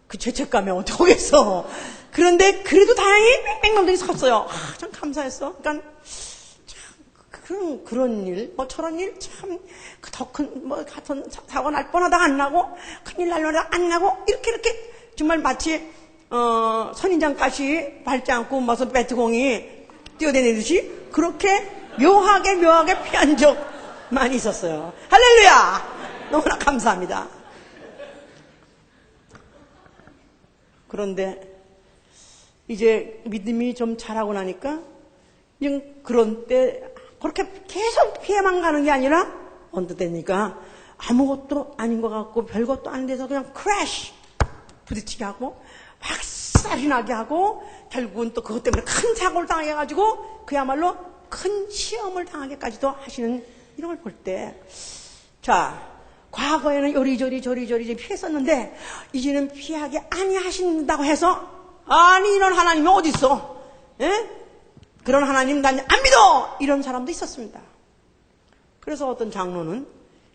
그 죄책감에 어떡하겠어. 그런데 그래도 다행히 뺑뺑뺑들이 섰어요. 참 감사했어. 그러니까 그런 일, 뭐 저런 일 참 더 큰 뭐 같은 사고 날 뻔하다가 안 나고 큰일 날려다 안 나고 이렇게 정말 마치 선인장가시 밟지 않고 무슨 배트공이 뛰어다니듯이 그렇게 묘하게 피한 적 많이 있었어요. 할렐루야! 너무나 감사합니다. 그런데 이제 믿음이 좀 자라고 나니까 그냥 그런 때 그렇게 계속 피해만 가는 게 아니라 언뜻 되니까 아무것도 아닌 것 같고 별것도 아닌 데서 그냥 크래쉬 부딪히게 하고 박살이 나게 하고 결국은 또 그것 때문에 큰 사고를 당해가지고 그야말로 큰 시험을 당하게까지도 하시는 이런 걸 볼 때, 자, 과거에는 요리조리 피했었는데 이제는 피하게 아니하신다고 해서 아니 이런 하나님이 어디 있어? 예? 그런 하나님 난 안 믿어! 이런 사람도 있었습니다. 그래서 어떤 장로는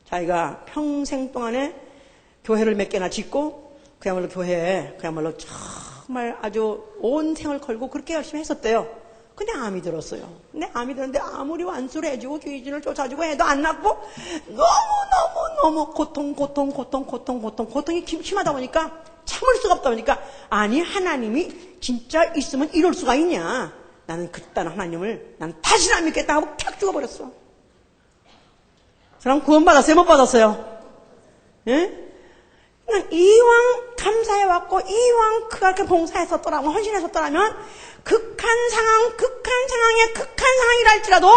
자기가 평생 동안에 교회를 몇 개나 짓고 그야말로 교회에 그야말로 정말 아주 온 생을 걸고 그렇게 열심히 했었대요. 근데 암이 들었어요. 근데 암이 들었는데 아무리 완수를 해주고 귀신을 쫓아주고 해도 안 낫고 너무 고통이 심하다 보니까 참을 수가 없다 보니까 아니 하나님이 진짜 있으면 이럴 수가 있냐. 나는 그딴 하나님을 난 다시는 안 믿겠다 하고 탁 죽어버렸어. 사람 구원받았어요? 못 받았어요? 예? 이왕 감사해왔고 이왕 그렇게 봉사했었더라면 헌신했었더라면 극한 상황이라 할지라도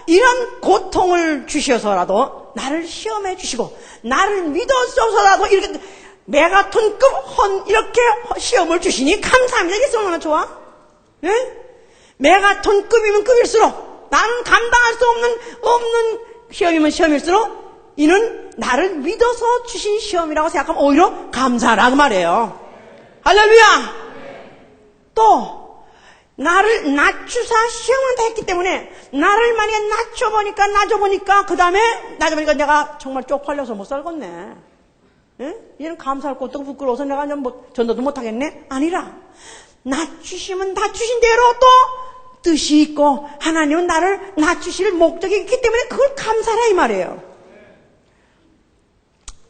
이런 고통을 주셔서라도 나를 시험해 주시고 나를 믿어줘서라도 이렇게 메가톤급 이렇게 시험을 주시니 감사합니다. 이게 얼마나 좋아? 예? 메가톤급이면 급일수록 나는 감당할 수 없는 시험이면 시험일수록 이는 나를 믿어서 주신 시험이라고 생각하면 오히려 감사라 그 말이에요. 할렐루야. 또 나를 낮추사 시험한다 했기 때문에 나를 만약에 낮춰보니까 그 다음에 낮춰보니까 내가 정말 쪽팔려서 못 살겠네. 예? 얘는 감사할 것도 부끄러워서 내가 뭐 전도도 못하겠네? 아니라 낮추시면 낮추신 대로 또 뜻이 있고 하나님은 나를 낮추실 목적이 있기 때문에 그걸 감사하라 이 말이에요.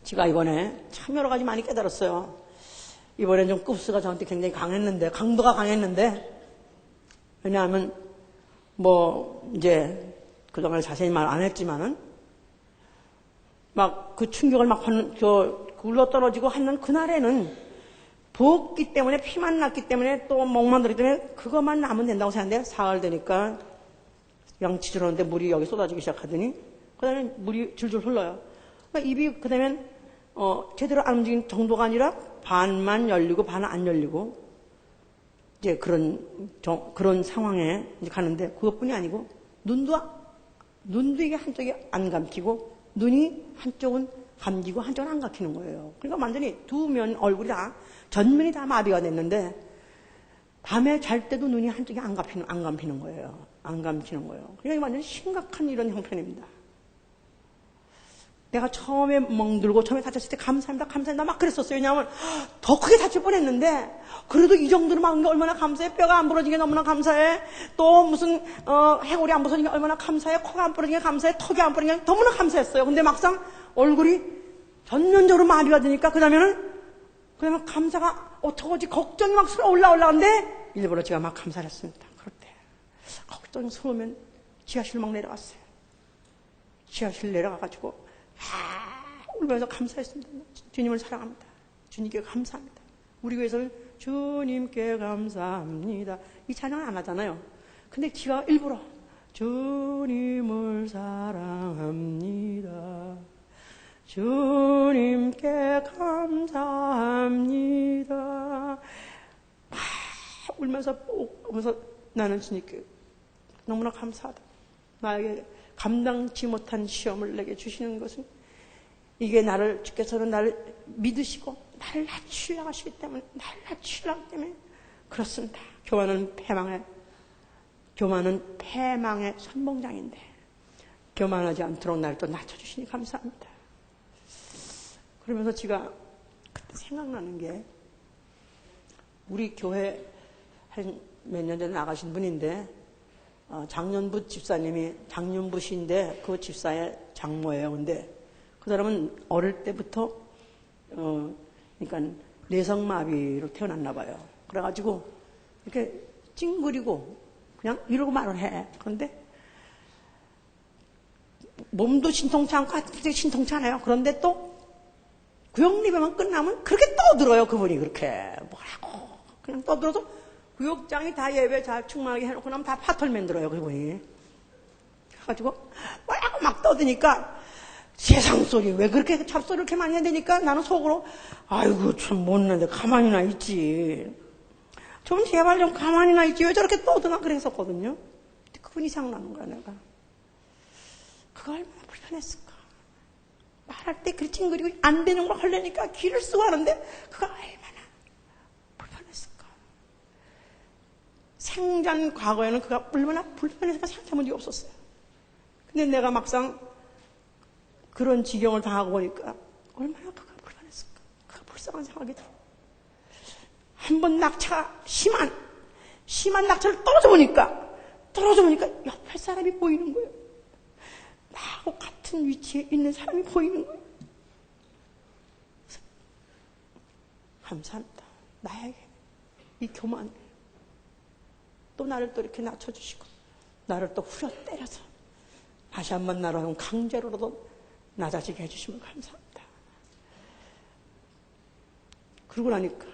제가 이번에 참 여러 가지 많이 깨달았어요. 이번엔 좀 급수가 저한테 굉장히 강했는데, 강도가 강했는데, 왜냐하면 뭐 이제 그동안 자세히 말 안 했지만은 막 그 충격을 막 굴러떨어지고 하는 그날에는 부었기 때문에 피만 났기 때문에 또 목만 들기 때문에 그것만 나면 된다고 생각했는데 사흘 되니까 양치 들었는데 물이 여기 쏟아지기 시작하더니 그 다음에 물이 줄줄 흘러요. 그러니까 입이 그 다음에 제대로 안 움직이는 정도가 아니라 반만 열리고 반은 안 열리고 이제 그런 상황에 이제 가는데 그것뿐이 아니고 눈도 이게 한쪽이 안 감기고 눈이 한쪽은 감기고 한쪽은 안 감기는 거예요. 그러니까 완전히 두 면 얼굴이 다 전면이 다 마비가 됐는데 밤에 잘 때도 눈이 한쪽이 안 감히는 거예요. 안 감히는 거예요. 그러니까 완전히 심각한 이런 형편입니다. 내가 처음에 멍들고 처음에 다쳤을 때 감사합니다 막 그랬었어요. 왜냐하면 더 크게 다칠 뻔했는데 그래도 이 정도로 막은 게 얼마나 감사해. 뼈가 안 부러진 게 너무나 감사해. 또 무슨 해골이 안 부서진 게 얼마나 감사해. 코가 안 부러진 게 감사해. 턱이 안 부러진 게 너무나 감사했어요. 근데 막상 얼굴이 전면적으로 마비가 되니까 그다음에 감사가 어쩌고지 걱정이 막 올라오는데 일부러 제가 막 감사를 했습니다. 그럴 때 걱정스러우면 지하실 막 내려갔어요. 지하실 내려가가지고 울면서 감사했습니다. 주님을 사랑합니다. 주님께 감사합니다. 우리 교회에서는 주님께 감사합니다. 이 찬양을 안 하잖아요. 근데 지가 일부러 주님을 사랑합니다. 주님께 감사합니다. 울면서 나는 주님께 너무나 감사하다. 나에게 감당치 못한 시험을 내게 주시는 것은 이게 주께서는 나를 믿으시고 나를 낮추려고 하시기 때문에 그렇습니다. 교만은 패망의 선봉장인데 교만하지 않도록 나를 또 낮춰주시니 감사합니다. 그러면서 제가 그때 생각나는 게 우리 교회 한 몇 년 전에 나가신 분인데 장년부 집사님이 장년부신데 그 집사의 장모예요. 근데 그 사람은 어릴 때부터 그러니까 내성마비로 태어났나 봐요. 그래가지고 이렇게 찡그리고 그냥 이러고 말을 해. 그런데 몸도 신통치 않고 되게 신통치 않아요. 그런데 또 구역 예배만 끝나면 그렇게 떠들어요. 그분이 그렇게 뭐라고 그냥 떠들어도 구역장이 다 예배 잘 충만하게 해놓고 나면 다 파털맨 들어요. 그분이 그래가지고 뭐라고 막 떠드니까 세상 소리 왜 그렇게 잡소리를 이렇게 많이 해야 되니까 나는 속으로 아이고 참 못났는데 가만히나 있지. 좀 제발 좀 가만히나 있지. 왜 저렇게 떠드나 그랬었거든요. 그분이 생각나는 거야 내가. 그거 얼마나 불편했을까. 말할 때 그리 찡그리고 안 되는 걸 하려니까 귀를 쓰고 하는데 그거 얼마나 불편했을까. 생전 과거에는 그가 얼마나 불편했을까 생각해본 적이 없었어요. 근데 내가 막상 그런 지경을 당하고 보니까 얼마나 그가 불편했을까. 그가 불쌍한 생각이 들어. 한번 낙차가 심한 낙차를 떨어져 보니까 옆에 사람이 보이는 거예요. 나하고 같은 위치에 있는 사람이 보이는 거예요. 감사합니다. 나에게 이 교만을 또 나를 또 이렇게 낮춰주시고 나를 또 후려 때려서 다시 한번 나를 강제로라도 낮아지게 해주시면 감사합니다. 그러고 나니까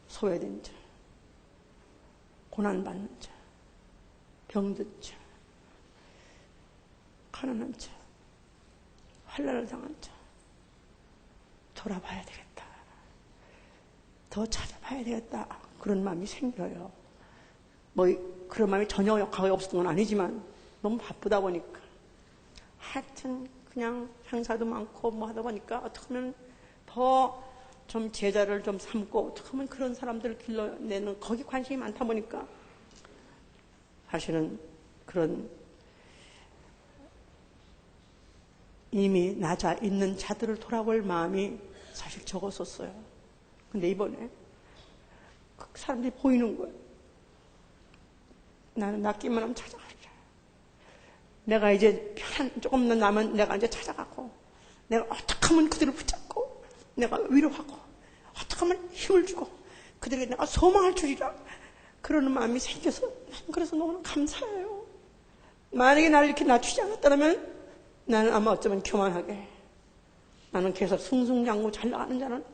소외된 자, 고난받는 자, 병든 자, 가난한 자, 환난을 당한 자 돌아봐야 되겠다. 더 찾아봐야 되겠다. 그런 마음이 생겨요. 뭐 그런 마음이 전혀 역학이 없었던 건 아니지만 너무 바쁘다 보니까 하여튼 그냥 행사도 많고 뭐 하다 보니까 어떻게 하면 더 좀 제자를 좀 삼고 어떻게 하면 그런 사람들을 길러내는 거기 관심이 많다 보니까 사실은 그런 이미 낮아 있는 자들을 돌아볼 마음이 사실 적었었어요. 근데 이번에 그 사람들이 보이는 거예요. 나는 낫기만 하면 찾아가리라. 내가 이제 조금 더 남은 내가 이제 찾아가고, 내가 어떻게 하면 그들을 붙잡고, 내가 위로하고, 어떻게 하면 힘을 주고, 그들에게 내가 소망을 주리라. 그러는 마음이 생겨서, 그래서 너무나 감사해요. 만약에 나를 이렇게 낮추지 않았다면, 나는 아마 어쩌면 교만하게, 나는 계속 승승장구 잘 나가는 자는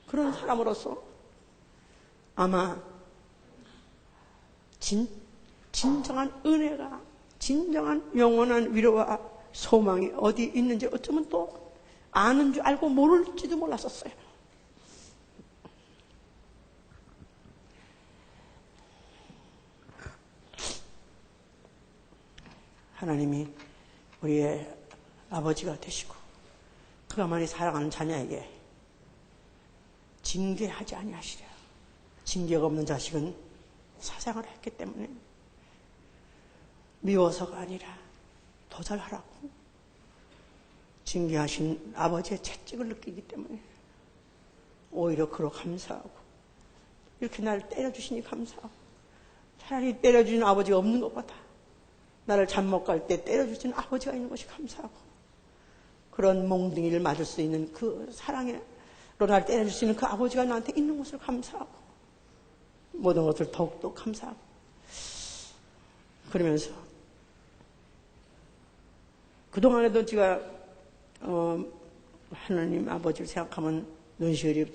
그런 사람으로서 아마 진정한 은혜가, 진정한 영원한 위로와 소망이 어디 있는지 어쩌면 또 아는 줄 알고 모를지도 몰랐었어요. 하나님이 우리의 아버지가 되시고 그가 많이 사랑하는 자녀에게 징계하지 아니하시랴. 징계가 없는 자식은 사상을 했기 때문에 미워서가 아니라 더 잘하라고 징계하신 아버지의 채찍을 느끼기 때문에 오히려 그로 감사하고, 이렇게 나를 때려주시니 감사하고, 차라리 때려주는 아버지가 없는 것보다 나를 잘못 갈 때 때려주시는 아버지가 있는 것이 감사하고, 그런 몽둥이를 맞을 수 있는 그 사랑으로 나를 때려줄 수 있는 그 아버지가 나한테 있는 것을 감사하고, 모든 것을 더욱더 감사하고, 그러면서 그동안에도 제가 하나님 아버지를 생각하면 눈시울이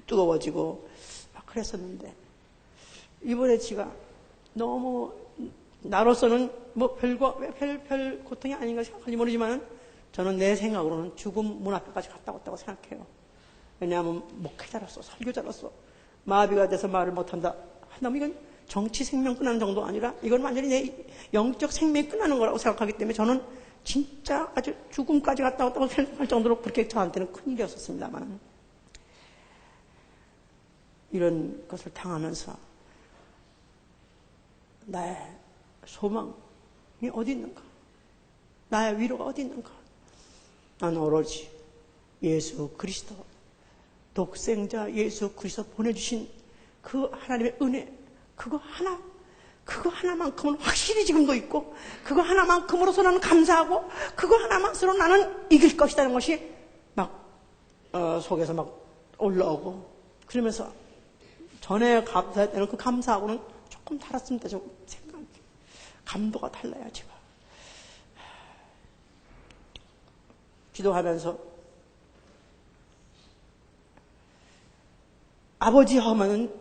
뜨거워지고 막 그랬었는데, 이번에 제가 너무 나로서는 뭐 별 고통이 아닌가 생각할지 모르지만, 저는 내 생각으로는 죽음 문 앞에까지 갔다 왔다고 생각해요. 왜냐하면 목회자로서, 설교자로서 마비가 돼서 말을 못한다 한다면 이건 정치 생명 끝나는 정도가 아니라 이건 완전히 내 영적 생명이 끝나는 거라고 생각하기 때문에 저는 진짜 아주 죽음까지 갔다 왔다고 생각할 정도로 그렇게 저한테는 큰일이었었습니다만, 이런 것을 당하면서 나의 소망이 어디 있는가? 나의 위로가 어디 있는가? 나는 오로지 예수 그리스도, 독생자 예수 그리스도 보내주신 그 하나님의 은혜, 그거 하나만큼은 확실히 지금도 있고, 그거 하나만큼으로서 나는 감사하고, 그거 하나만으로 나는 이길 것이라는 것이 막 속에서 막 올라오고, 그러면서 전에 감사할 때는 그 감사하고는 조금 달랐습니다. 좀 생각이, 감도가 달라요. 제가 기도하면서 아버지 하면은,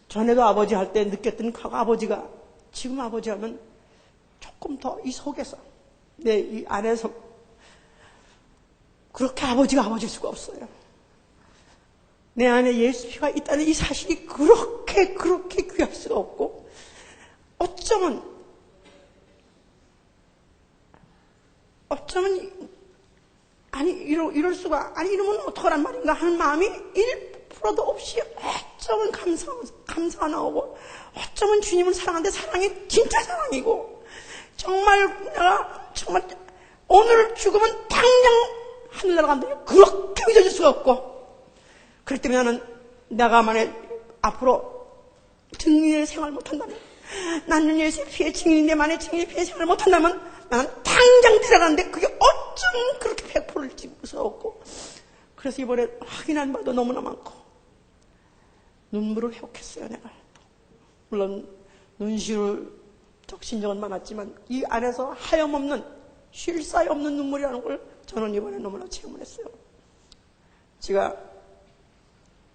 전에도 아버지 할 때 느꼈던 그 아버지가 지금 아버지 하면 조금 더 이 속에서, 내 이 안에서 그렇게 아버지가 아버지일 수가 없어요. 내 안에 예수 피가 있다는 이 사실이 그렇게 귀할 수가 없고, 어쩌면 아니 이럴 수가, 아니 이러면 어떡하란 말인가 하는 마음이 1%도 없이 어쩌면 감사가 나오고, 어쩌면 주님을 사랑하는데 사랑이 진짜 사랑이고, 정말 내가 정말 오늘 죽으면 당장 하늘 날아간다, 그렇게 믿어질 수가 없고, 그렇기 때문에 나는 내가 만약 앞으로 증인의 생활 못한다면, 나는 예수의 피해 증인인데 만약 증인의 피해 생활을 못한다면 나는 당장 들어가는데 그게 어쩜 그렇게 100%를 찍을 수 없고, 그래서 이번에 확인한 바도 너무나 많고 눈물을 회복했어요. 내가 물론 눈시울 적신적은 많았지만 이 안에서 하염없는, 쉴 사이 없는 눈물이라는 걸 저는 이번에 너무나 체험을 했어요. 제가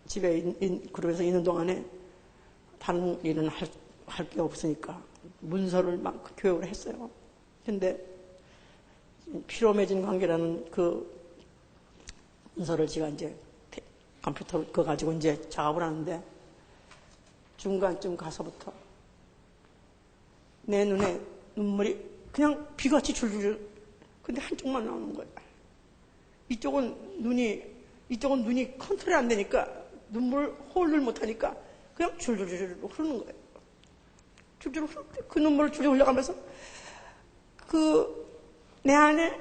집에 그룹에서 있는 동안에 다른 일은 할 게 없으니까 문서를 막 교육을 했어요. 근데 피로 매진 관계라는 그 문서를 제가 이제 컴퓨터로 그거 가지고 이제 작업을 하는데, 중간쯤 가서부터 내 눈에 눈물이 그냥 비같이 줄줄, 근데 한쪽만 나오는 거예요. 이쪽은 눈이 컨트롤이 안 되니까, 눈물을 홀을 못하니까 그냥 줄줄줄 흐르는 거예요. 줄줄 흐를 때 그 눈물을 줄줄 흘려가면서 내 안에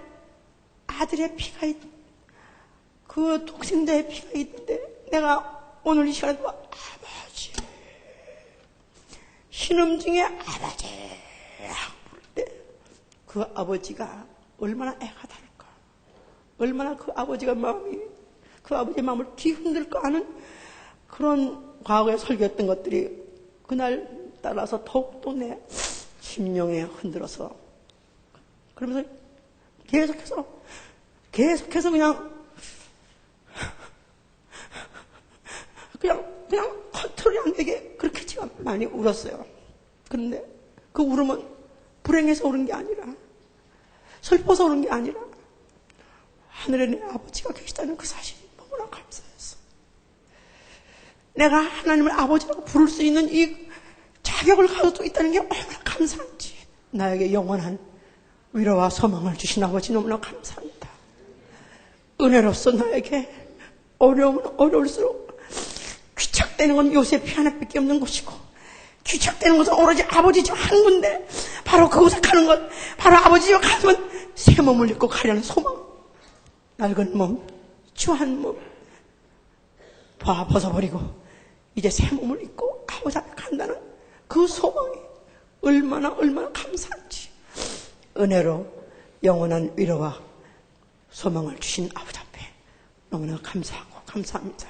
아들의 피가 그 독생자의 피가 있는데 내가 오늘 이 시간에 아버지, 신음중에 아버지 부를 때 그 아버지가 얼마나 애가 다를까, 얼마나 그 아버지가 그 아버지의 마음을 뒤흔들까 하는 그런 과거에 설교했던 것들이 그날 따라서 더욱더 내 심령에 흔들어서, 그러면서 계속해서 그냥 컨트롤이 안 되게 그렇게 제가 많이 울었어요. 그런데 그 울음은 불행해서 우는 게 아니라, 슬퍼서 우는 게 아니라, 하늘에 내 아버지가 계시다는 그 사실이 너무나 감사했어. 내가 하나님을 아버지라고 부를 수 있는 이 자격을 가지고 있다는 게 얼마나 감사한지, 나에게 영원한 위로와 소망을 주신 아버지 너무나 감사합니다. 은혜로서 나에게 어려우면 어려울수록 귀착되는 건 요셉이 하나밖에 없는 것이고, 귀착되는 것은 오로지 아버지 집 한 군데, 바로 그곳에 가는 것, 바로 아버지 집에 가면 새 몸을 입고 가려는 소망, 낡은 몸, 추한 몸 벗어버리고 이제 새 몸을 입고 아버지 앞에 간다는 그 소망이 얼마나 감사한지, 은혜로 영원한 위로와 소망을 주신 아버지 앞에 너무나 감사하고 감사합니다.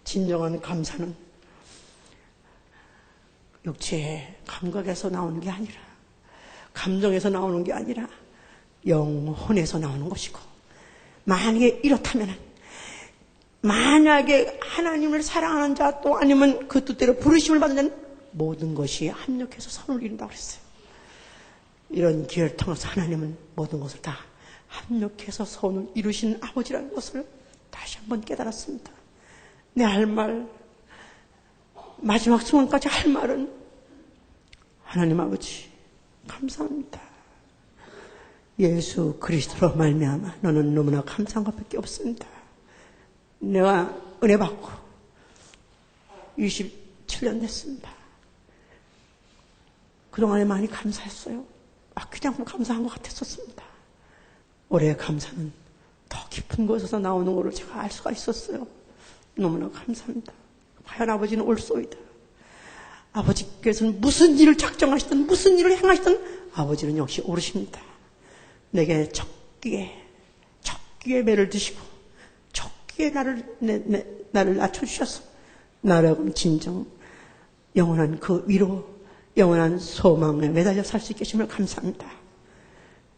진정한 감사는 육체의 감각에서 나오는 게 아니라, 감정에서 나오는 게 아니라 영혼에서 나오는 것이고, 만약에 이렇다면, 만약에 하나님을 사랑하는 자 또 아니면 그 뜻대로 부르심을 받은 자는 모든 것이 합력해서 선을 이룬다고 그랬어요. 이런 기회를 통해서 하나님은 모든 것을 다 합력해서 선을 이루시는 아버지라는 것을 다시 한번 깨달았습니다. 내 할 말, 마지막 순간까지 할 말은, 하나님 아버지 감사합니다. 예수 그리스도로 말미암아 너는 너무나 감사한 것밖에 없습니다. 내가 은혜 받고 27년 됐습니다. 그동안에 많이 감사했어요. 그냥 감사한 것 같았었습니다. 올해의 감사는 더 깊은 곳에서 나오는 것을 제가 알 수가 있었어요. 너무나 감사합니다. 과연 아버지는 옳소이다. 아버지께서는 무슨 일을 작정하시든 무슨 일을 행하시든 아버지는 역시 옳으십니다. 내게 적기에 매를 드시고 적기에 나를 낮춰주셔서 나라고 진정 영원한 그 위로, 영원한 소망에 매달려 살 수 있게 하심을 감사합니다.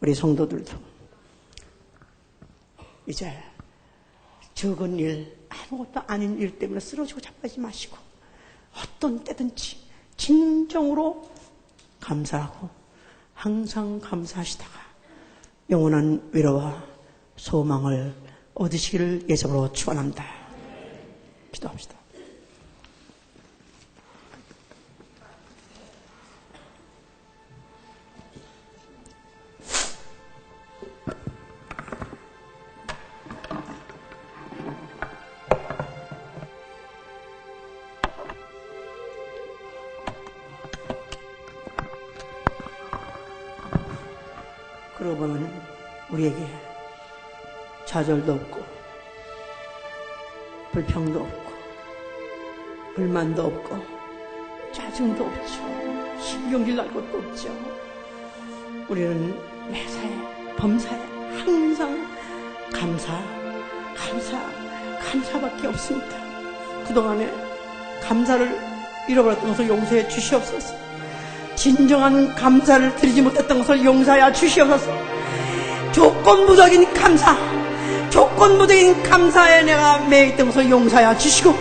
우리 성도들도 이제 적은 일, 아무것도 아닌 일 때문에 쓰러지고 자빠지지 마시고 어떤 때든지 진정으로 감사하고 항상 감사하시다가 영원한 위로와 소망을 얻으시기를 예정으로 축원합니다. 기도합시다. 그러고 보면 우리에게 좌절도 없고 불평도 없고 불만도 없고 짜증도 없죠. 신경질 날 것도 없죠. 우리는 매사에 범사에 항상 감사밖에 없습니다. 그동안에 감사를 잃어버렸던 것을 용서해 주시옵소서. 진정한 감사를 드리지 못했던 것을 용서하여 주시옵소서. 조건부적인 감사에 내가 매있던 것을 용서하여 주시고,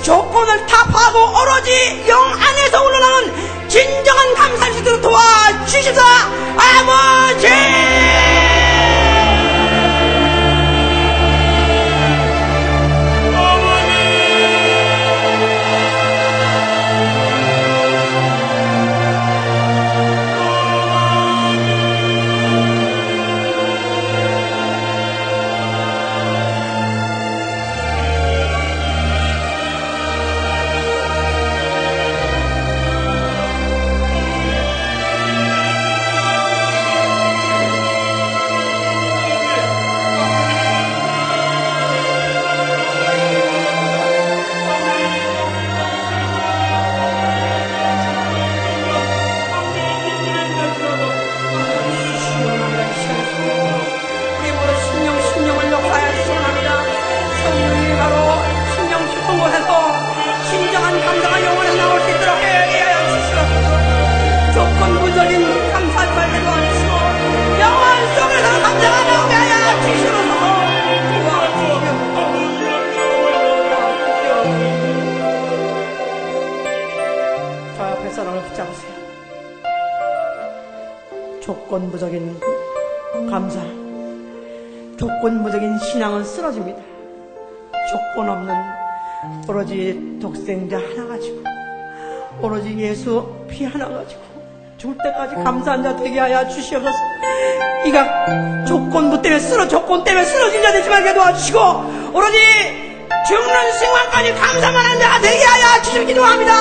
조건을 타파하고 오로지 영 안에서 우러나는 진정한 감사를 주도록 도와주시옵소서. 아버지! 조건부적인 감사, 조건부적인 신앙은 쓰러집니다. 조건 없는 오로지 독생자 하나 가지고, 오로지 예수 피 하나 가지고 죽을 때까지 감사한 자 되게 하여 주시옵소서. 이가 조건 때문에 쓰러진 자 되지 말게 도와주시고, 오로지 죽는 순간까지 감사만 한 자가 되게 하여 주시길 기도합니다.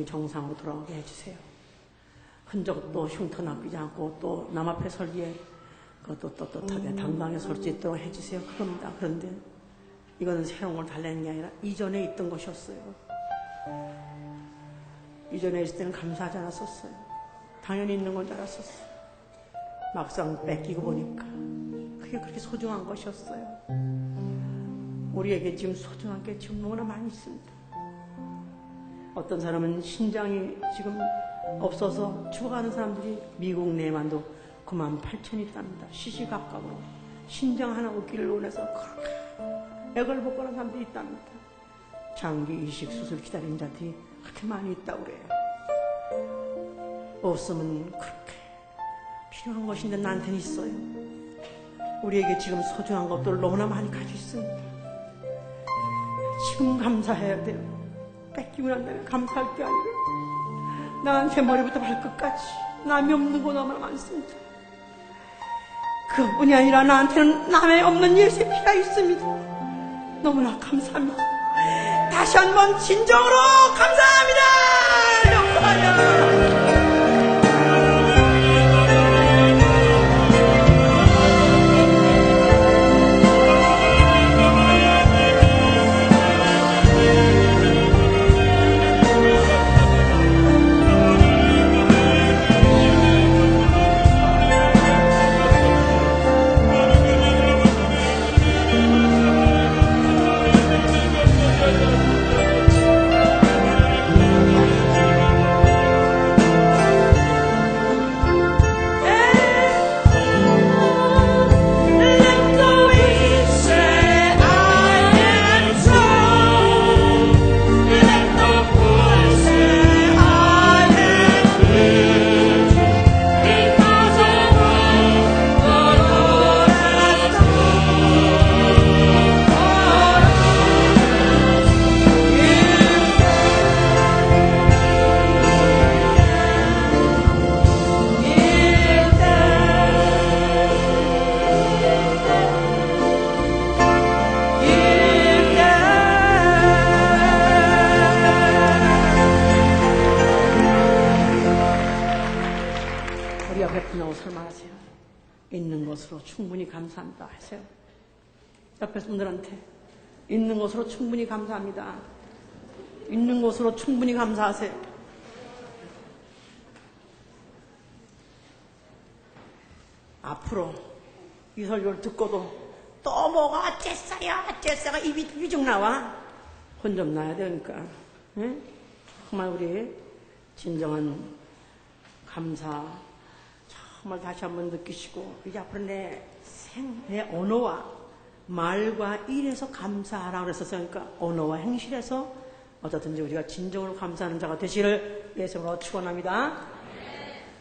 정상으로 돌아오게 해주세요. 흔적도 흉터나지 않고 또 남 앞에 설기에 그것도 떳떳하게 당당하게 설 수 있도록 해주세요. 그럽니다. 그런데 이거는 새로운 걸 달래는 게 아니라 이전에 있던 것이었어요. 이전에 있을 때는 감사하지 않았었어요. 당연히 있는 건 줄 알았었어요. 막상 뺏기고 보니까 그게 그렇게 소중한 것이었어요. 우리에게 지금 소중한 게 지금 너무나 많이 있습니다. 어떤 사람은 신장이 지금 없어서 죽어가는 사람들이 미국 내만도 98,000이 있답니다. 시시각각으로 신장 하나 얻기를 원해서 그렇게 액을 벗고는 사람들이 있답니다. 장기 이식 수술 기다리는 자들이 그렇게 많이 있다고 그래요. 없으면 그렇게 필요한 것인데 나한테는 있어요. 우리에게 지금 소중한 것들을 너무나 많이 가지고 있습니다. 지금 감사해야 돼요. 뺏기고 난 다음에 감사할 게 아니라 나한테 머리부터 발끝까지 남이 없는 거 너무나 많습니다. 그뿐이 아니라 나한테는 남의 없는 예수의 피가 있습니다. 너무나 감사합니다. 다시 한번 진정으로 감사합니다. 영광하여 있는 것으로 충분히 감사합니다 하세요. 옆에 분들한테 있는 것으로 충분히 감사합니다. 있는 것으로 충분히 감사하세요. 앞으로 이 설교를 듣고도 또 뭐가 어째서가 입이 삐죽 나와? 혼 좀 나야 되니까. 응? 정말 우리 진정한 감사 정말 다시 한번 느끼시고 이제 앞으로 내 언어와 말과 일에서 감사하라고 그랬었어요. 그러니까 언어와 행실에서 어떻든지 우리가 진정으로 감사하는 자가 되시기를 예수님으로 축원합니다.